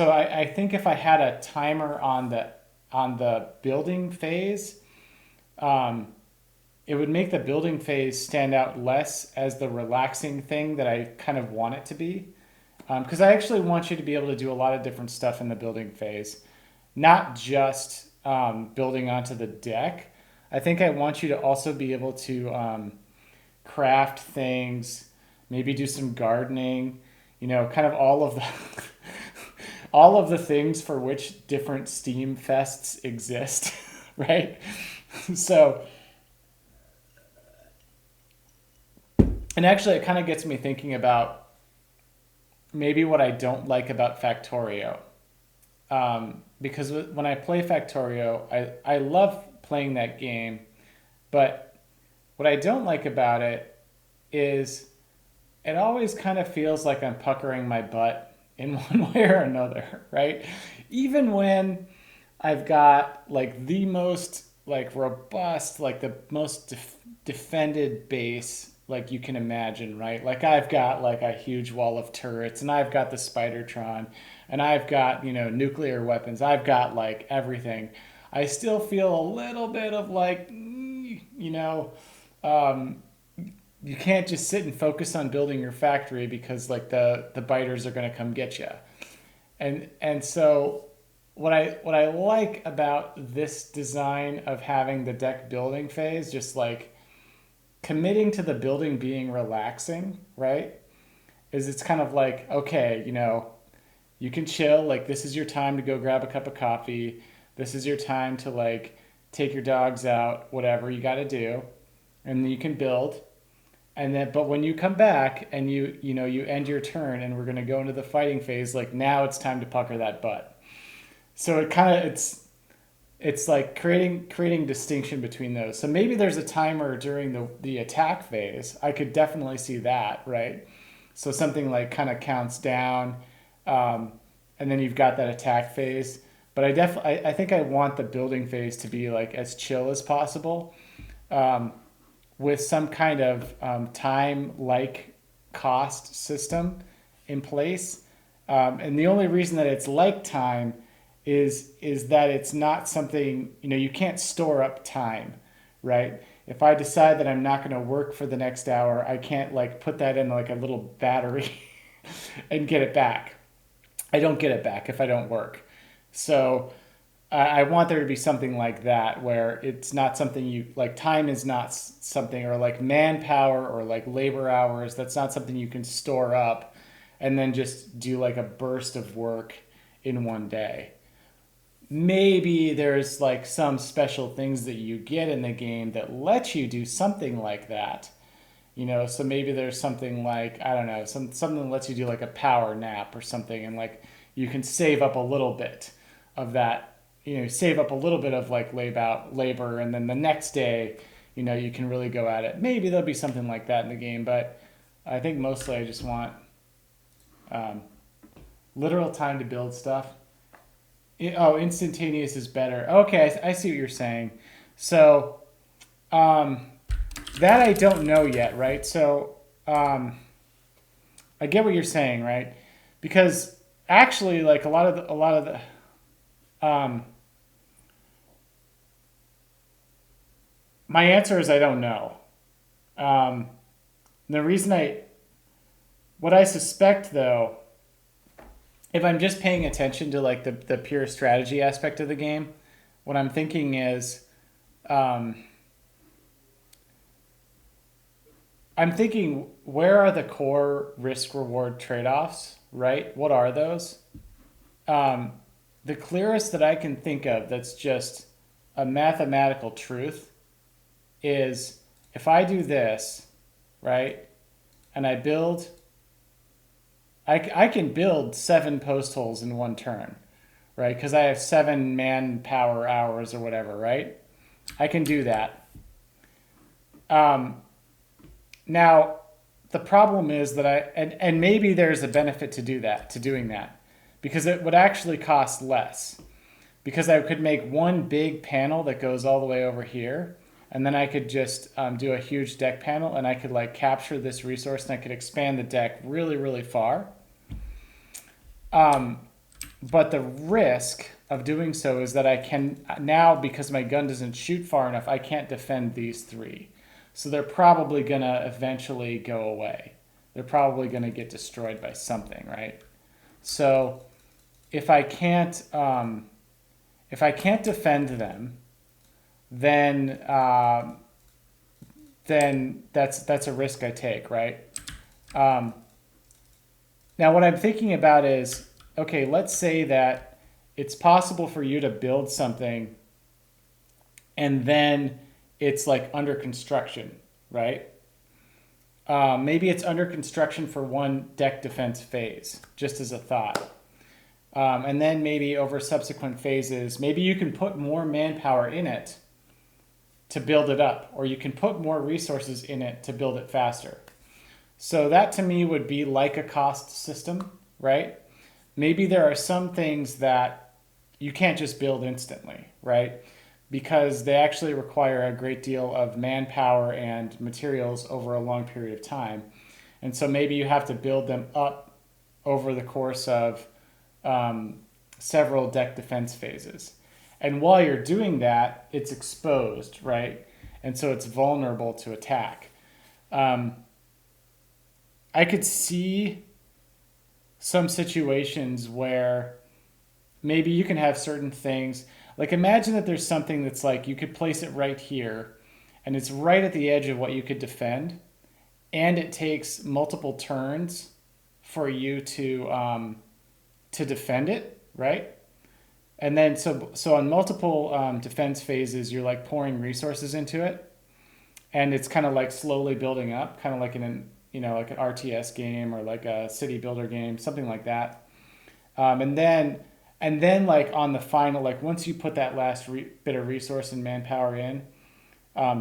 I think if I had a timer on the building phase, um, it would make the building phase stand out less as the relaxing thing that I kind of want it to be. Because I actually want you to be able to do a lot of different stuff in the building phase, not just building onto the deck. I think I want you to also be able to craft things, maybe do some gardening, kind of all of the all of the things for which different Steam fests exist, right? So And actually, it kind of gets me thinking about maybe what I don't like about Factorio. Because when I play Factorio, I love playing that game, but what I don't like about it is it always kind of feels like I'm puckering my butt in one way or another, right? Even when I've got like the most like robust, like the most defended base like you can imagine, right? Like I've got like a huge wall of turrets, and I've got the Spidertron, and I've got, nuclear weapons. I've got like everything. I still feel a little bit of like, um, you can't just sit and focus on building your factory because like the biters are going to come get you. And so what I like about this design of having the deck building phase, just like committing to the building being relaxing, right? Is it's kind of like, okay, you can chill, like this is your time to go grab a cup of coffee. This is your time to like take your dogs out, whatever you got to do, and then you can build. And then but when you come back and you end your turn and we're going to go into the fighting phase, like now it's time to pucker that butt. So it's like creating distinction between those. So maybe there's a timer during the attack phase. I could definitely see that, right? So something like kind of counts down, um, and then you've got that attack phase. But I think I want the building phase to be like as chill as possible, um, with some kind of time like cost system in place. And the only reason that it's like time is that it's not something, you can't store up time, right? If I decide that I'm not going to work for the next hour, I can't like put that in like a little battery and get it back. I don't get it back if I don't work. So I want there to be something like that where it's not something you like, time is not something, or like manpower or like labor hours, that's not something you can store up and then just do like a burst of work in one day. Maybe there's like some special things that you get in the game that let you do something like that. So maybe there's something like, I don't know, something that lets you do like a power nap or something, and like you can save up a little bit of that, save up a little bit of like labor, and then the next day, you can really go at it. Maybe there'll be something like that in the game, but I think mostly I just want um, literal time to build stuff. Oh, instantaneous is better. Okay, I see what you're saying. So um, that I don't know yet, right? So I get what you're saying, right? Because actually, like um, my answer is I don't know. Um, the reason what I suspect though, if I'm just paying attention to like the pure strategy aspect of the game, what I'm thinking is, um, I'm thinking, where are the core risk reward trade offs, right? What are those? Um, the clearest that I can think of that's just a mathematical truth is if I do this, right, and I can build 7 post holes in one turn, right? Because I have 7 manpower hours or whatever, right? I can do that. Um, Now, the problem is that and maybe there's a benefit to doing that, because it would actually cost less. Because I could make one big panel that goes all the way over here, and then I could just do a huge deck panel, and I could like capture this resource, and I could expand the deck really, really far. But the risk of doing so is that I can now, because my gun doesn't shoot far enough, I can't defend these 3. So they're probably going to eventually go away. They're probably going to get destroyed by something, right? So if I can't defend them, then that's a risk I take, right? Um, Now what I'm thinking about is, okay, let's say that it's possible for you to build something and then it's like under construction, right? Maybe it's under construction for one deck defense phase, just as a thought. And then maybe over subsequent phases, maybe you can put more manpower in it to build it up, or you can put more resources in it to build it faster. So that to me would be like a cost system, right? Maybe there are some things that you can't just build instantly, right? Because they actually require a great deal of manpower and materials over a long period of time. And so maybe you have to build them up over the course of several deck defense phases. And while you're doing that, it's exposed, right? And so it's vulnerable to attack. I could see some situations where maybe you can have certain things. Like imagine that there's something that's like you could place it right here and it's right at the edge of what you could defend. And it takes multiple turns for you to defend it, right? And then so on multiple defense phases, you're like pouring resources into it, and it's kind of like slowly building up, kind of like in an like an RTS game or like a city builder game, something like that. And then like on the final, like once you put that last bit of resource and manpower in,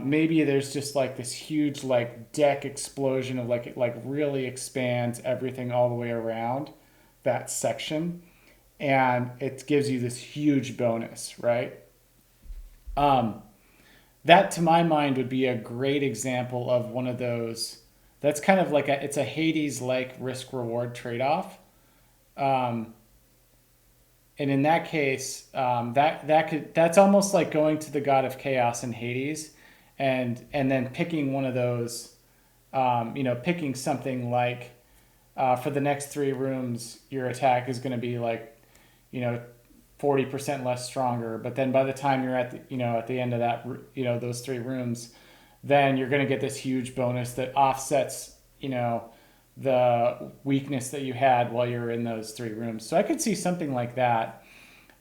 maybe there's just like this huge like deck explosion of like it like really expands everything all the way around that section, and it gives you this huge bonus, right? That to my mind would be a great example of one of those. That's kind of like it's a Hades like risk reward trade off. Um, and in that case, that's almost like going to the god of chaos in Hades, and then picking one of those, picking something like for the next 3 rooms, your attack is going to be like, 40% less stronger. But then by the time you're at the end of that, those 3 rooms, then you're going to get this huge bonus that offsets, the weakness that you had while you were in those 3 rooms. So I could see something like that.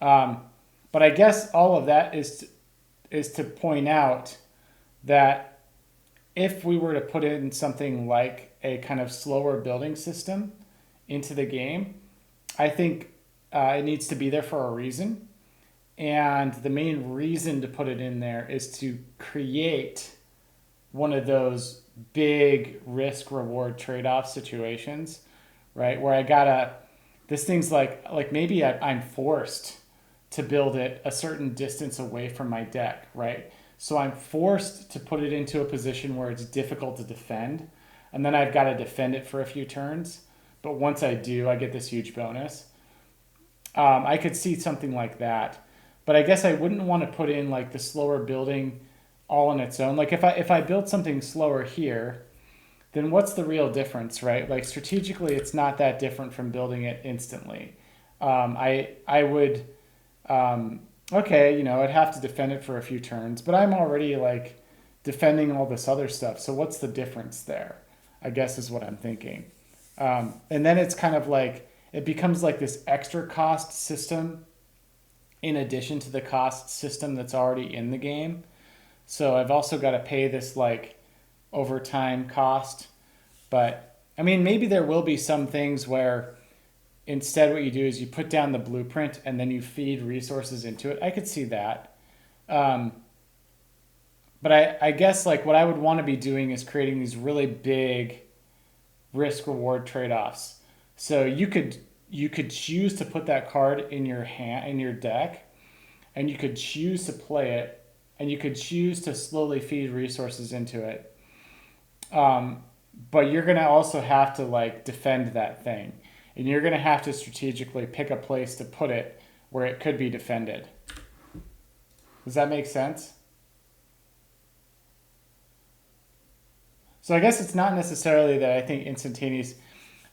But I guess all of that is to point out that if we were to put in something like a kind of slower building system into the game, I think it needs to be there for a reason. And the main reason to put it in there is to create one of those big risk reward trade-off situations, right? Where this thing's like maybe I'm forced to build it a certain distance away from my deck, right? So I'm forced to put it into a position where it's difficult to defend, and then I've got to defend it for a few turns. But once I do, I get this huge bonus. I could see something like that, but I guess I wouldn't want to put in like the slower building all on its own. Like if I build something slower here, then what's the real difference, right? Like strategically, it's not that different from building it instantly. I would I'd have to defend it for a few turns, but I'm already like defending all this other stuff. So what's the difference there? I guess is what I'm thinking. And then it's kind of like it becomes like this extra cost system in addition to the cost system that's already in the game. So I've also got to pay this like overtime cost. But I mean, maybe there will be some things where instead what you do is you put down the blueprint and then you feed resources into it. I could see that. But I guess like what I would want to be doing is creating these really big risk reward trade-offs. So you could choose to put that card in your deck, and you could choose to play it, and you could choose to slowly feed resources into it. But you're gonna also have to like defend that thing, and you're gonna have to strategically pick a place to put it where it could be defended. Does that make sense? So I guess it's not necessarily that I think instantaneous.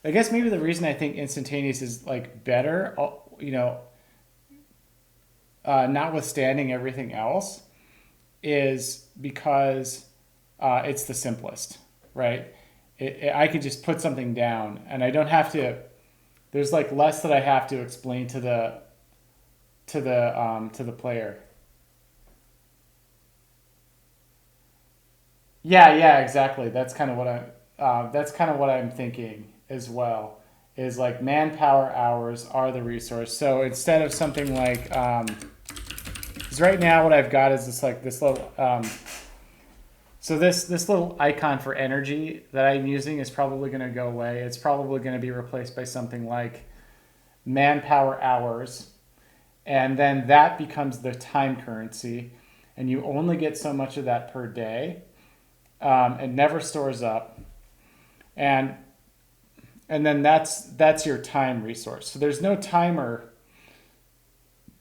I guess maybe the reason I think instantaneous is like better, notwithstanding everything else, is because it's the simplest, right? I could just put something down, and I don't have to. There's like less that I have to explain to the player. Yeah, exactly. That's kind of what I. that's kind of what I'm thinking as well. Is like manpower hours are the resource. So instead of something like, 'cause right now what I've got is this little, so this little icon for energy that I'm using is probably going to go away. It's probably going to be replaced by something like manpower hours, and then that becomes the time currency, and you only get so much of that per day. It never stores up, and then that's your time resource. So there's no timer.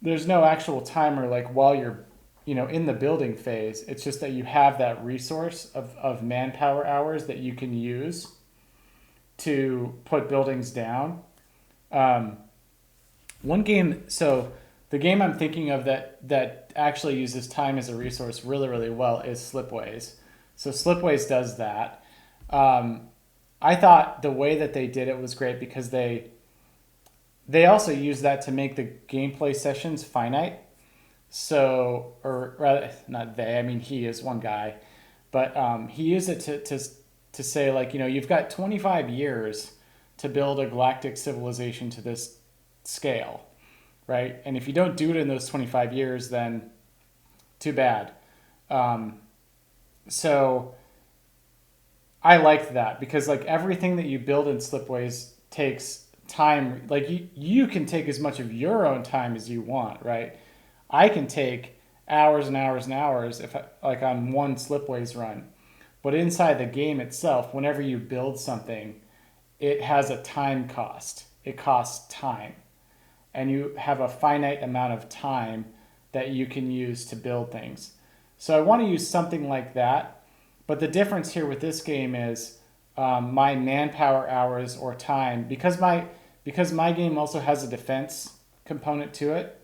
There's no actual timer like while you're in the building phase. It's just that you have that resource of manpower hours that you can use to put buildings down. Um, One game, so the game I'm thinking of that actually uses time as a resource really, really well is Slipways. So Slipways does that. Um, I thought the way that they did it was great because they also use that to make the gameplay sessions finite. So, or rather, not they. I mean, he is one guy, but he used it to say like you've got 25 years to build a galactic civilization to this scale, right? And if you don't do it in those 25 years, then too bad. Um, so I liked that because like everything that you build in Slipways takes time. Like you can take as much of your own time as you want, right? I can take hours and hours and hours if like on one Slipways run. But inside the game itself, whenever you build something, it has a time cost. It costs time. And you have a finite amount of time that you can use to build things. So I want to use something like that. But the difference here with this game is my manpower hours or time, because my game also has a defense component to it.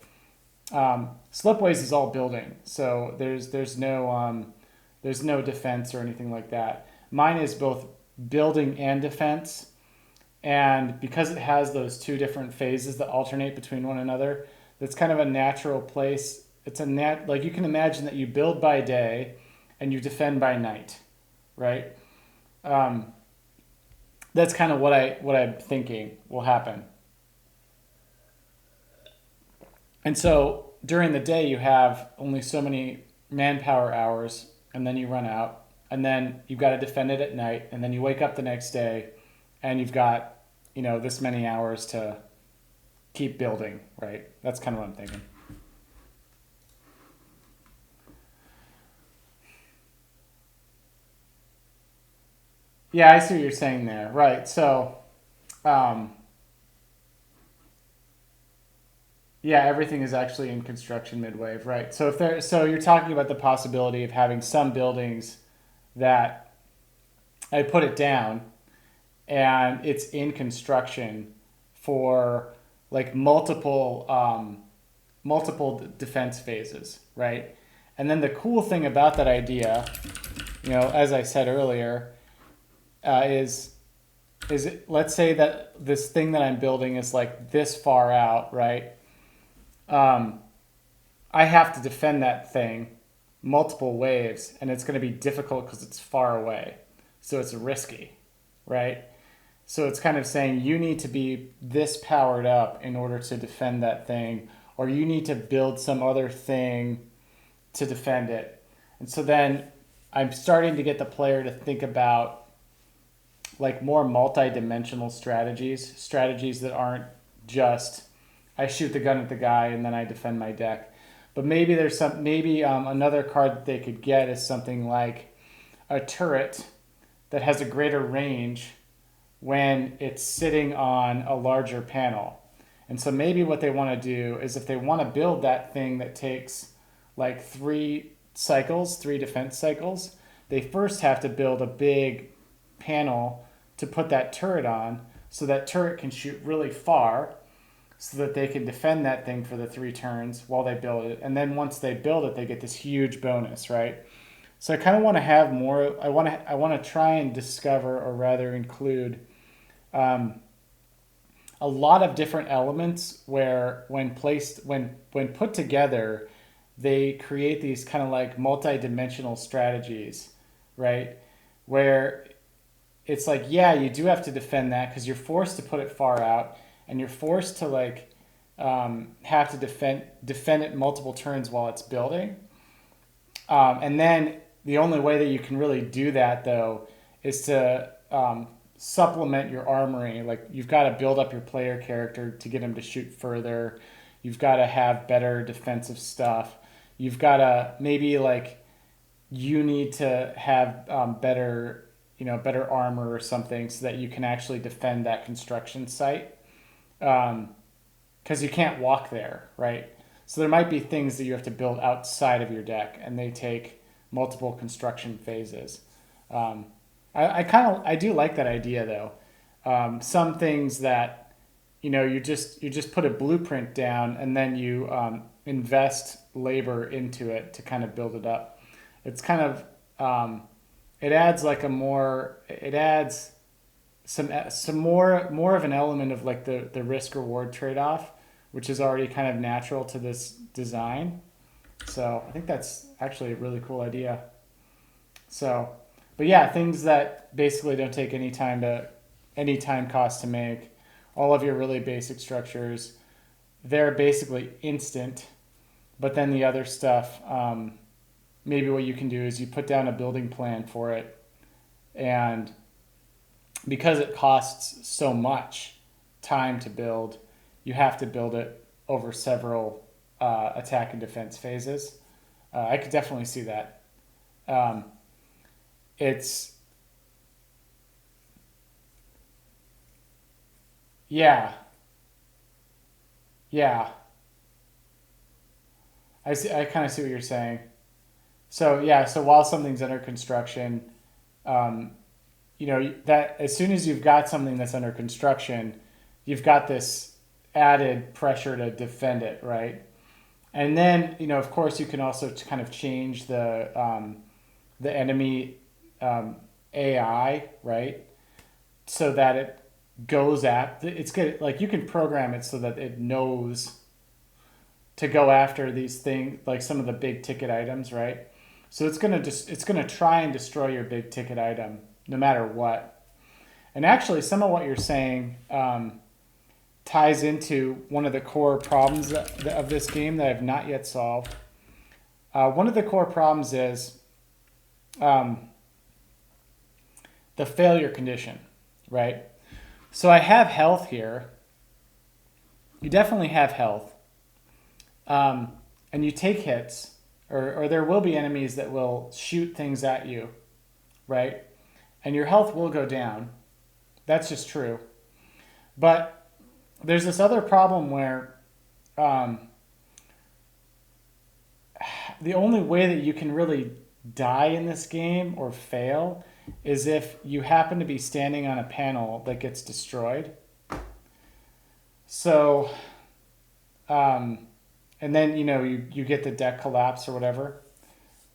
Slipways is all building, so there's no defense or anything like that. Mine is both building and defense, and because it has those two different phases that alternate between one another, that's kind of a natural place. It's like you can imagine that you build by day and you defend by night, right? Um, that's kind of what I'm thinking will happen. And so during the day, you have only so many manpower hours, and then you run out, and then you've got to defend it at night, and then you wake up the next day, and you've got this many hours to keep building, right? That's kind of what I'm thinking. Yeah, I see what you're saying there, right? So, um, yeah, everything is actually in construction mid-wave, right? So you're talking about the possibility of having some buildings that I put it down and it's in construction for like multiple defense phases, right? And then the cool thing about that idea, as I said earlier, is let's say that this thing that I'm building is like this far out, right? Um, I have to defend that thing multiple waves, and it's going to be difficult because it's far away, so it's risky, right? So it's kind of saying you need to be this powered up in order to defend that thing, or you need to build some other thing to defend it. And so then I'm starting to get the player to think about like more multi-dimensional strategies that aren't just I shoot the gun at the guy and then I defend my deck. But maybe another card that they could get is something like a turret that has a greater range when it's sitting on a larger panel. And so maybe what they want to do is if they want to build that thing that takes like three defense cycles, they first have to build a big panel to put that turret on so that turret can shoot really far so that they can defend that thing for the 3 turns while they build it. And then once they build it, they get this huge bonus, right? So I kind of want to have more. I want to try and discover, or rather include, um, a lot of different elements where, when put together, they create these kind of like multi-dimensional strategies, right? Where it's like, yeah, you do have to defend that because you're forced to put it far out, and you're forced to like have to defend it multiple turns while it's building. And then the only way that you can really do that though is to supplement your armory. Like you've got to build up your player character to get him to shoot further. You've got to have better defensive stuff. You've got to maybe like you need to have better better armor or something so that you can actually defend that construction site because you can't walk there, right? So there might be things that you have to build outside of your deck, and they take multiple construction phases. Um, I do like that idea though. Some things that you just put a blueprint down, and then you invest labor into it to kind of build it up. It's kind of it adds like a more it adds some more of an element of like the risk reward trade off, which is already kind of natural to this design. So I think that's actually a really cool idea. So, but yeah, things that basically don't take any time cost to make. All of your really basic structures, they're basically instant. But then the other stuff, maybe what you can do is you put down a building plan for it, and because it costs so much time to build, you have to build it over several attack and defense phases. I could definitely see that. Um, it's yeah, yeah. I see. I kind of see what you're saying. So yeah. So while something's under construction, um, that as soon as you've got something that's under construction, you've got this added pressure to defend it, right? And then of course you can also kind of change the enemy um, AI, right? So that it goes at it's good. Like you can program it so that it knows to go after these things, like some of the big ticket items, right? So it's gonna try and destroy your big ticket item no matter what. And actually, some of what you're saying ties into one of the core problems of this game that I've not yet solved. One of the core problems is um, the failure condition, right? So I have health here. You definitely have health, and you take hits, or there will be enemies that will shoot things at you, right? And your health will go down. That's just true. But there's this other problem where um, the only way that you can really die in this game or fail is if you happen to be standing on a panel that gets destroyed. So, um, and then you get the deck collapse or whatever.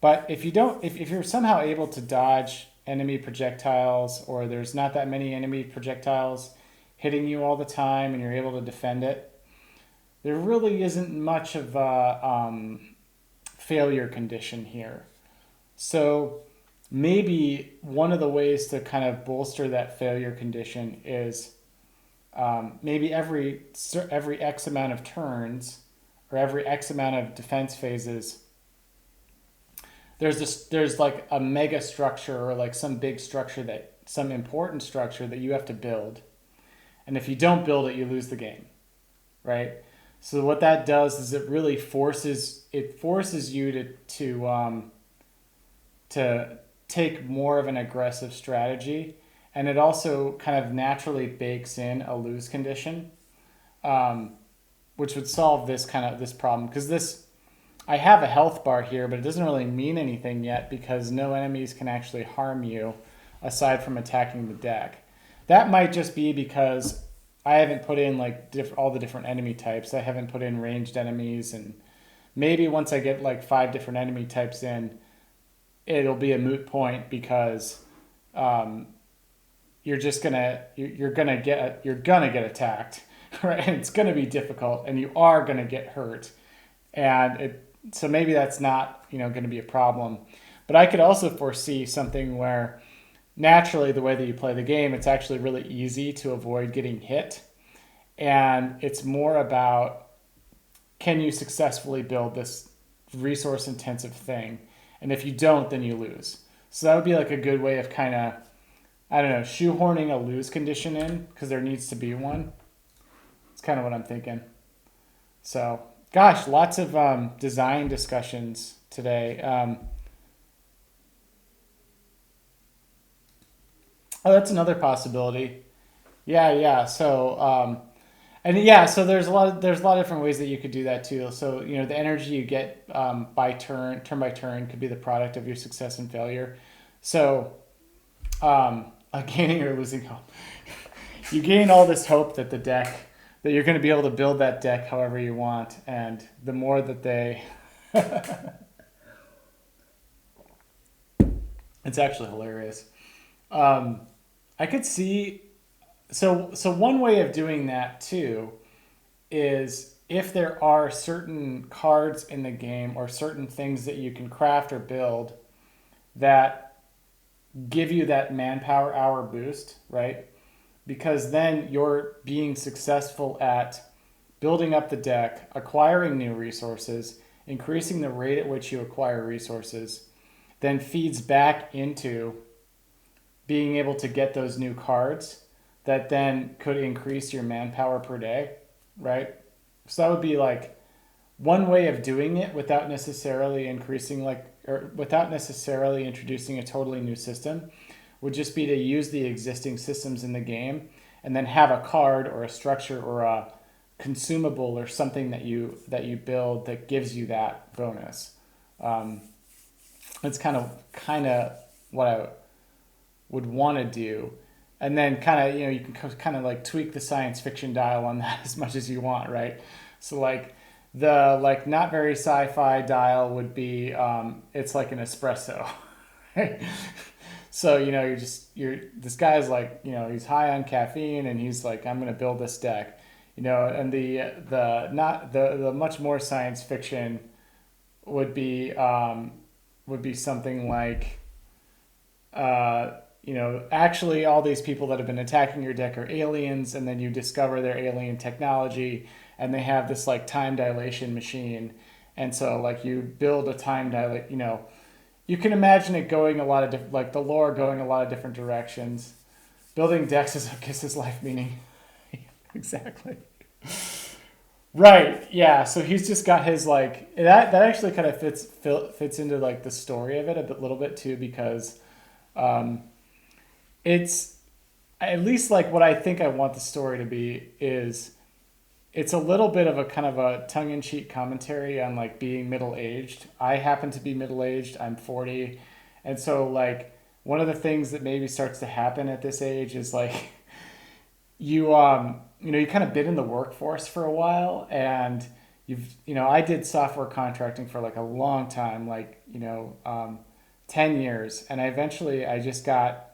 But if you don't, if you're somehow able to dodge enemy projectiles, or there's not that many enemy projectiles hitting you all the time, and you're able to defend it, there really isn't much of a failure condition here. So maybe one of the ways to kind of bolster that failure condition is maybe every X amount of turns or every X amount of defense phases, there's like a mega structure or like some big structure some important structure that you have to build, and if you don't build it, you lose the game, right? So what that does is it really forces you to take more of an aggressive strategy, and it also kind of naturally bakes in a lose condition, which would solve this problem, because I have a health bar here, but it doesn't really mean anything yet because no enemies can actually harm you aside from attacking the deck. That might just be because I haven't put in like all the different enemy types. I haven't put in ranged enemies, and maybe once I get like 5 different enemy types in, it'll be a moot point because um, you're gonna get attacked, right? And it's gonna be difficult, and you are gonna get hurt, and so maybe that's not going to be a problem. But I could also foresee something where naturally the way that you play the game, it's actually really easy to avoid getting hit. And it's more about, can you successfully build this resource intensive thing? And if you don't, then you lose. So that would be like a good way of kind of, I don't know, shoehorning a lose condition in, because there needs to be one. It's kind of what I'm thinking. So, gosh, lots of design discussions today. Oh, that's another possibility. Yeah, yeah. So, and yeah, so there's a lot of different ways that you could do that too. So, the energy you get by turn by turn, could be the product of your success and failure. So, gaining or losing hope. You gain all this hope that that you're going to be able to build that deck however you want, and the more that it's actually hilarious. Um, I could see. So one way of doing that too is, if there are certain cards in the game or certain things that you can craft or build that give you that manpower hour boost, right? Because then you're being successful at building up the deck, acquiring new resources, increasing the rate at which you acquire resources, then feeds back into being able to get those new cards that then could increase your manpower per day, right? So that would be like one way of doing it without necessarily or without necessarily introducing a totally new system, would just be to use the existing systems in the game and then have a card or a structure or a consumable or something that you build that gives you that bonus. Um, that's kind of what I would want to do. And then kind of, you can kind of like tweak the science fiction dial on that as much as you want, right? So like the like not very sci-fi dial would be, it's like an espresso. Right? So, you're this guy's like, he's high on caffeine and he's like, I'm going to build this deck. And the much more science fiction would be something like, actually all these people that have been attacking your deck are aliens, and then you discover their alien technology, and they have this like time dilation machine, and so like you build a time dilate. You can imagine it going a lot of like the lore going a lot of different directions. Building decks is what gives his life meaning. Exactly. Right. Yeah. So he's just got his like that actually kind of fits into like the story of it little bit too, because um, it's at least like what I think I want the story to be is, it's a little bit of a kind of a tongue-in-cheek commentary on like being middle-aged. I happen to be middle-aged. I'm 40. And so like one of the things that maybe starts to happen at this age is like you kind of been in the workforce for a while, and I did software contracting for like a long time, like 10 years, and I just got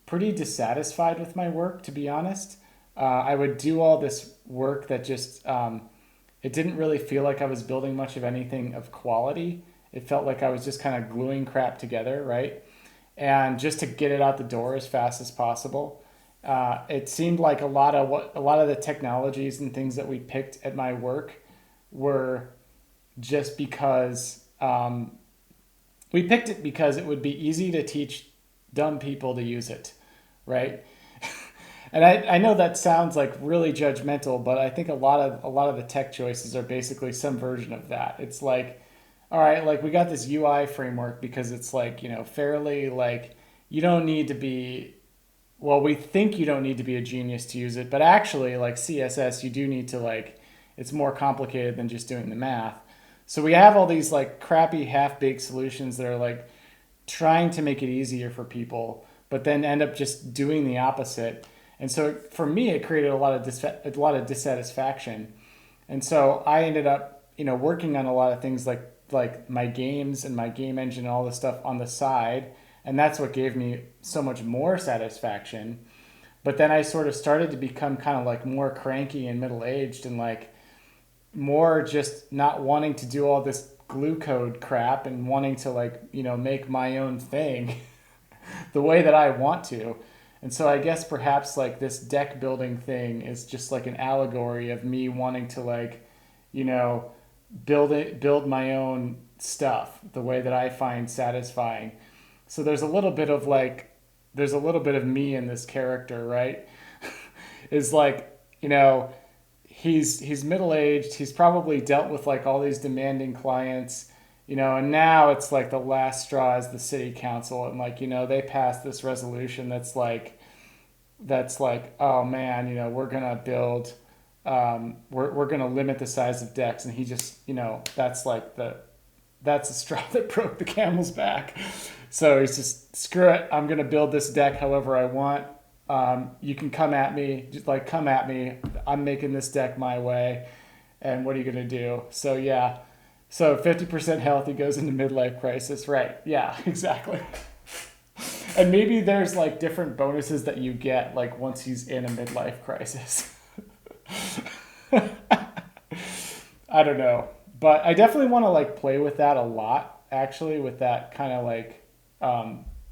pretty dissatisfied with my work, to be honest. I would do all this work that just it didn't really feel like I was building much of anything of quality. It felt like I was just kind of gluing crap together, right? And just to get it out the door as fast as possible. It seemed like a lot of the technologies and things that we picked at my work were just because we picked it because it would be easy to teach dumb people to use it, right? And I know that sounds like really judgmental, but I think a lot of the tech choices are basically some version of that. It's like, all right, like we got this UI framework because it's like, fairly like you don't need to be, well, we think you don't need to be a genius to use it, but actually like CSS, you do need to like, it's more complicated than just doing the math. So we have all these like crappy half-baked solutions that are like trying to make it easier for people, but then end up just doing the opposite. And so for me, it created a lot of dissatisfaction. And so I ended up, working on a lot of things like my games and my game engine and all this stuff on the side. And that's what gave me so much more satisfaction. But then I sort of started to become kind of like more cranky and middle aged, and like more just not wanting to do all this glue code crap and wanting to like, make my own thing. the way that I want to. And so I guess perhaps like this deck building thing is just like an allegory of me wanting to like, you know, build my own stuff the way that I find satisfying. So there's a little bit of me in this character, right? Is like, you know, he's middle aged. He's probably dealt with like all these demanding clients, you know, and now it's like the last straw is the city council, and like, you know, they passed this resolution that's like, oh man, you know, we're gonna build, we're gonna limit the size of decks, and he just, you know, that's the straw that broke the camel's back. So he's just screw it. I'm gonna build this deck however I want. You can come at me, just like come at me. I'm making this deck my way, and what are you gonna do? So yeah, so 50% health, he goes into midlife crisis. Right? Yeah, exactly. And maybe there's like different bonuses that you get like once he's in a midlife crisis. I don't know, but I definitely want to like play with that a lot. Actually, with that kind of like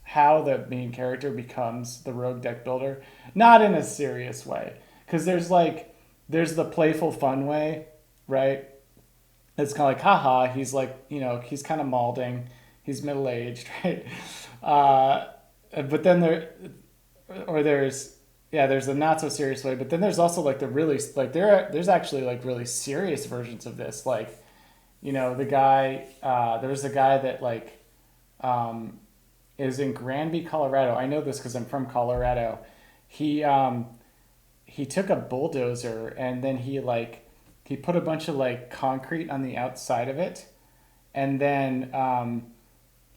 how the main character becomes the rogue deck builder, not in a serious way, because there's the playful fun way, right? It's kind of like haha. He's like, you know, he's kind of malding. He's middle aged, right? Uh, but then there's yeah, there's the not so serious way, but then there's also like the really like there's actually like really serious versions of this, like, you know, the guy, there was a guy that like um, is in Granby, Colorado. I know this because I'm from Colorado. He he took a bulldozer and then he put a bunch of like concrete on the outside of it, and then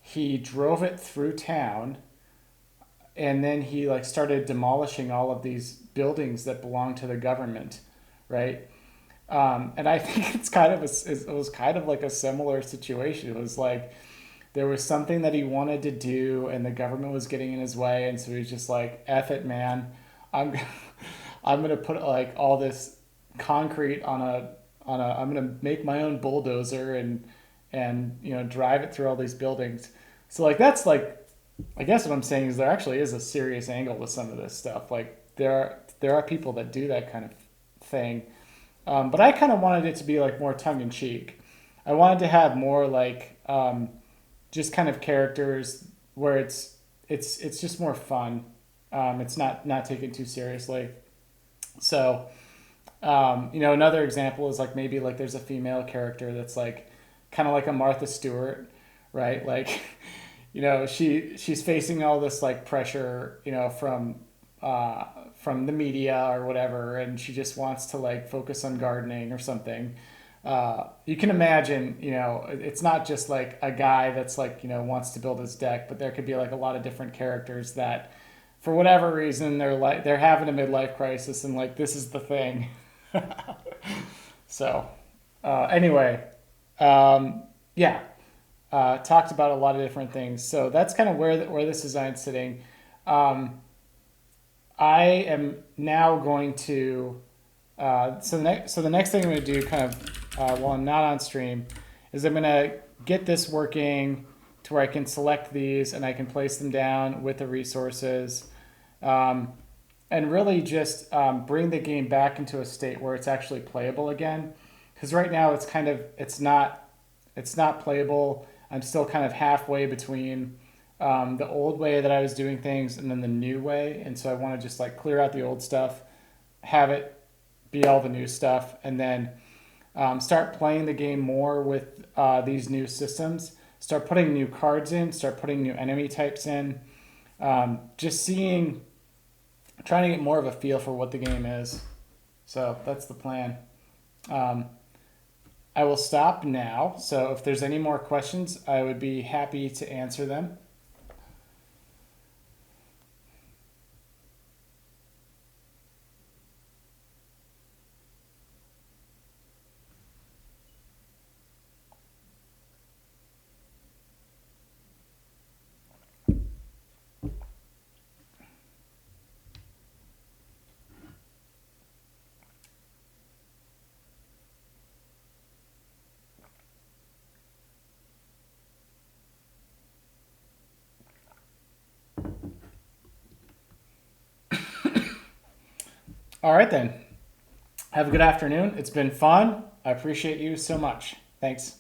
he drove it through town, and then he like started demolishing all of these buildings that belong to the government, right? And I think it was kind of like a similar situation. It was like there was something that he wanted to do, and the government was getting in his way, and so he's just like, "F it, man! I'm I'm gonna put like all this concrete on a I'm gonna make my own bulldozer and you know drive it through all these buildings." So like that's like I guess what I'm saying is there actually is a serious angle to some of this stuff. Like there are people that do that kind of thing, but I kind of wanted it to be like more tongue in cheek. I wanted to have more like just kind of characters where it's just more fun. It's not taken too seriously. So you know, another example is like maybe like there's a female character that's like kind of like a Martha Stewart, right? Like, you know, she's facing all this like pressure, you know, from the media or whatever, and she just wants to like focus on gardening or something. You can imagine, you know, it's not just like a guy that's like, you know, wants to build his deck, but there could be like a lot of different characters that, for whatever reason, they're having a midlife crisis, and like this is the thing. So, anyway, yeah, talked about a lot of different things. So that's kind of where this design's sitting. Um, I am now going to so the next thing I'm going to do, kind of while I'm not on stream, is I'm going to get this working to where I can select these and I can place them down with the resources, um, and really just bring the game back into a state where it's actually playable again. Because right now it's not playable. I'm still kind of halfway between the old way that I was doing things and then the new way, and so I want to just like clear out the old stuff, have it be all the new stuff, and then start playing the game more with these new systems. Start putting new cards in. Start putting new enemy types in. Just seeing, trying to get more of a feel for what the game is. So that's the plan. Um, I will stop now. So if there's any more questions, I would be happy to answer them. All right then. Have a good afternoon. It's been fun. I appreciate you so much. Thanks.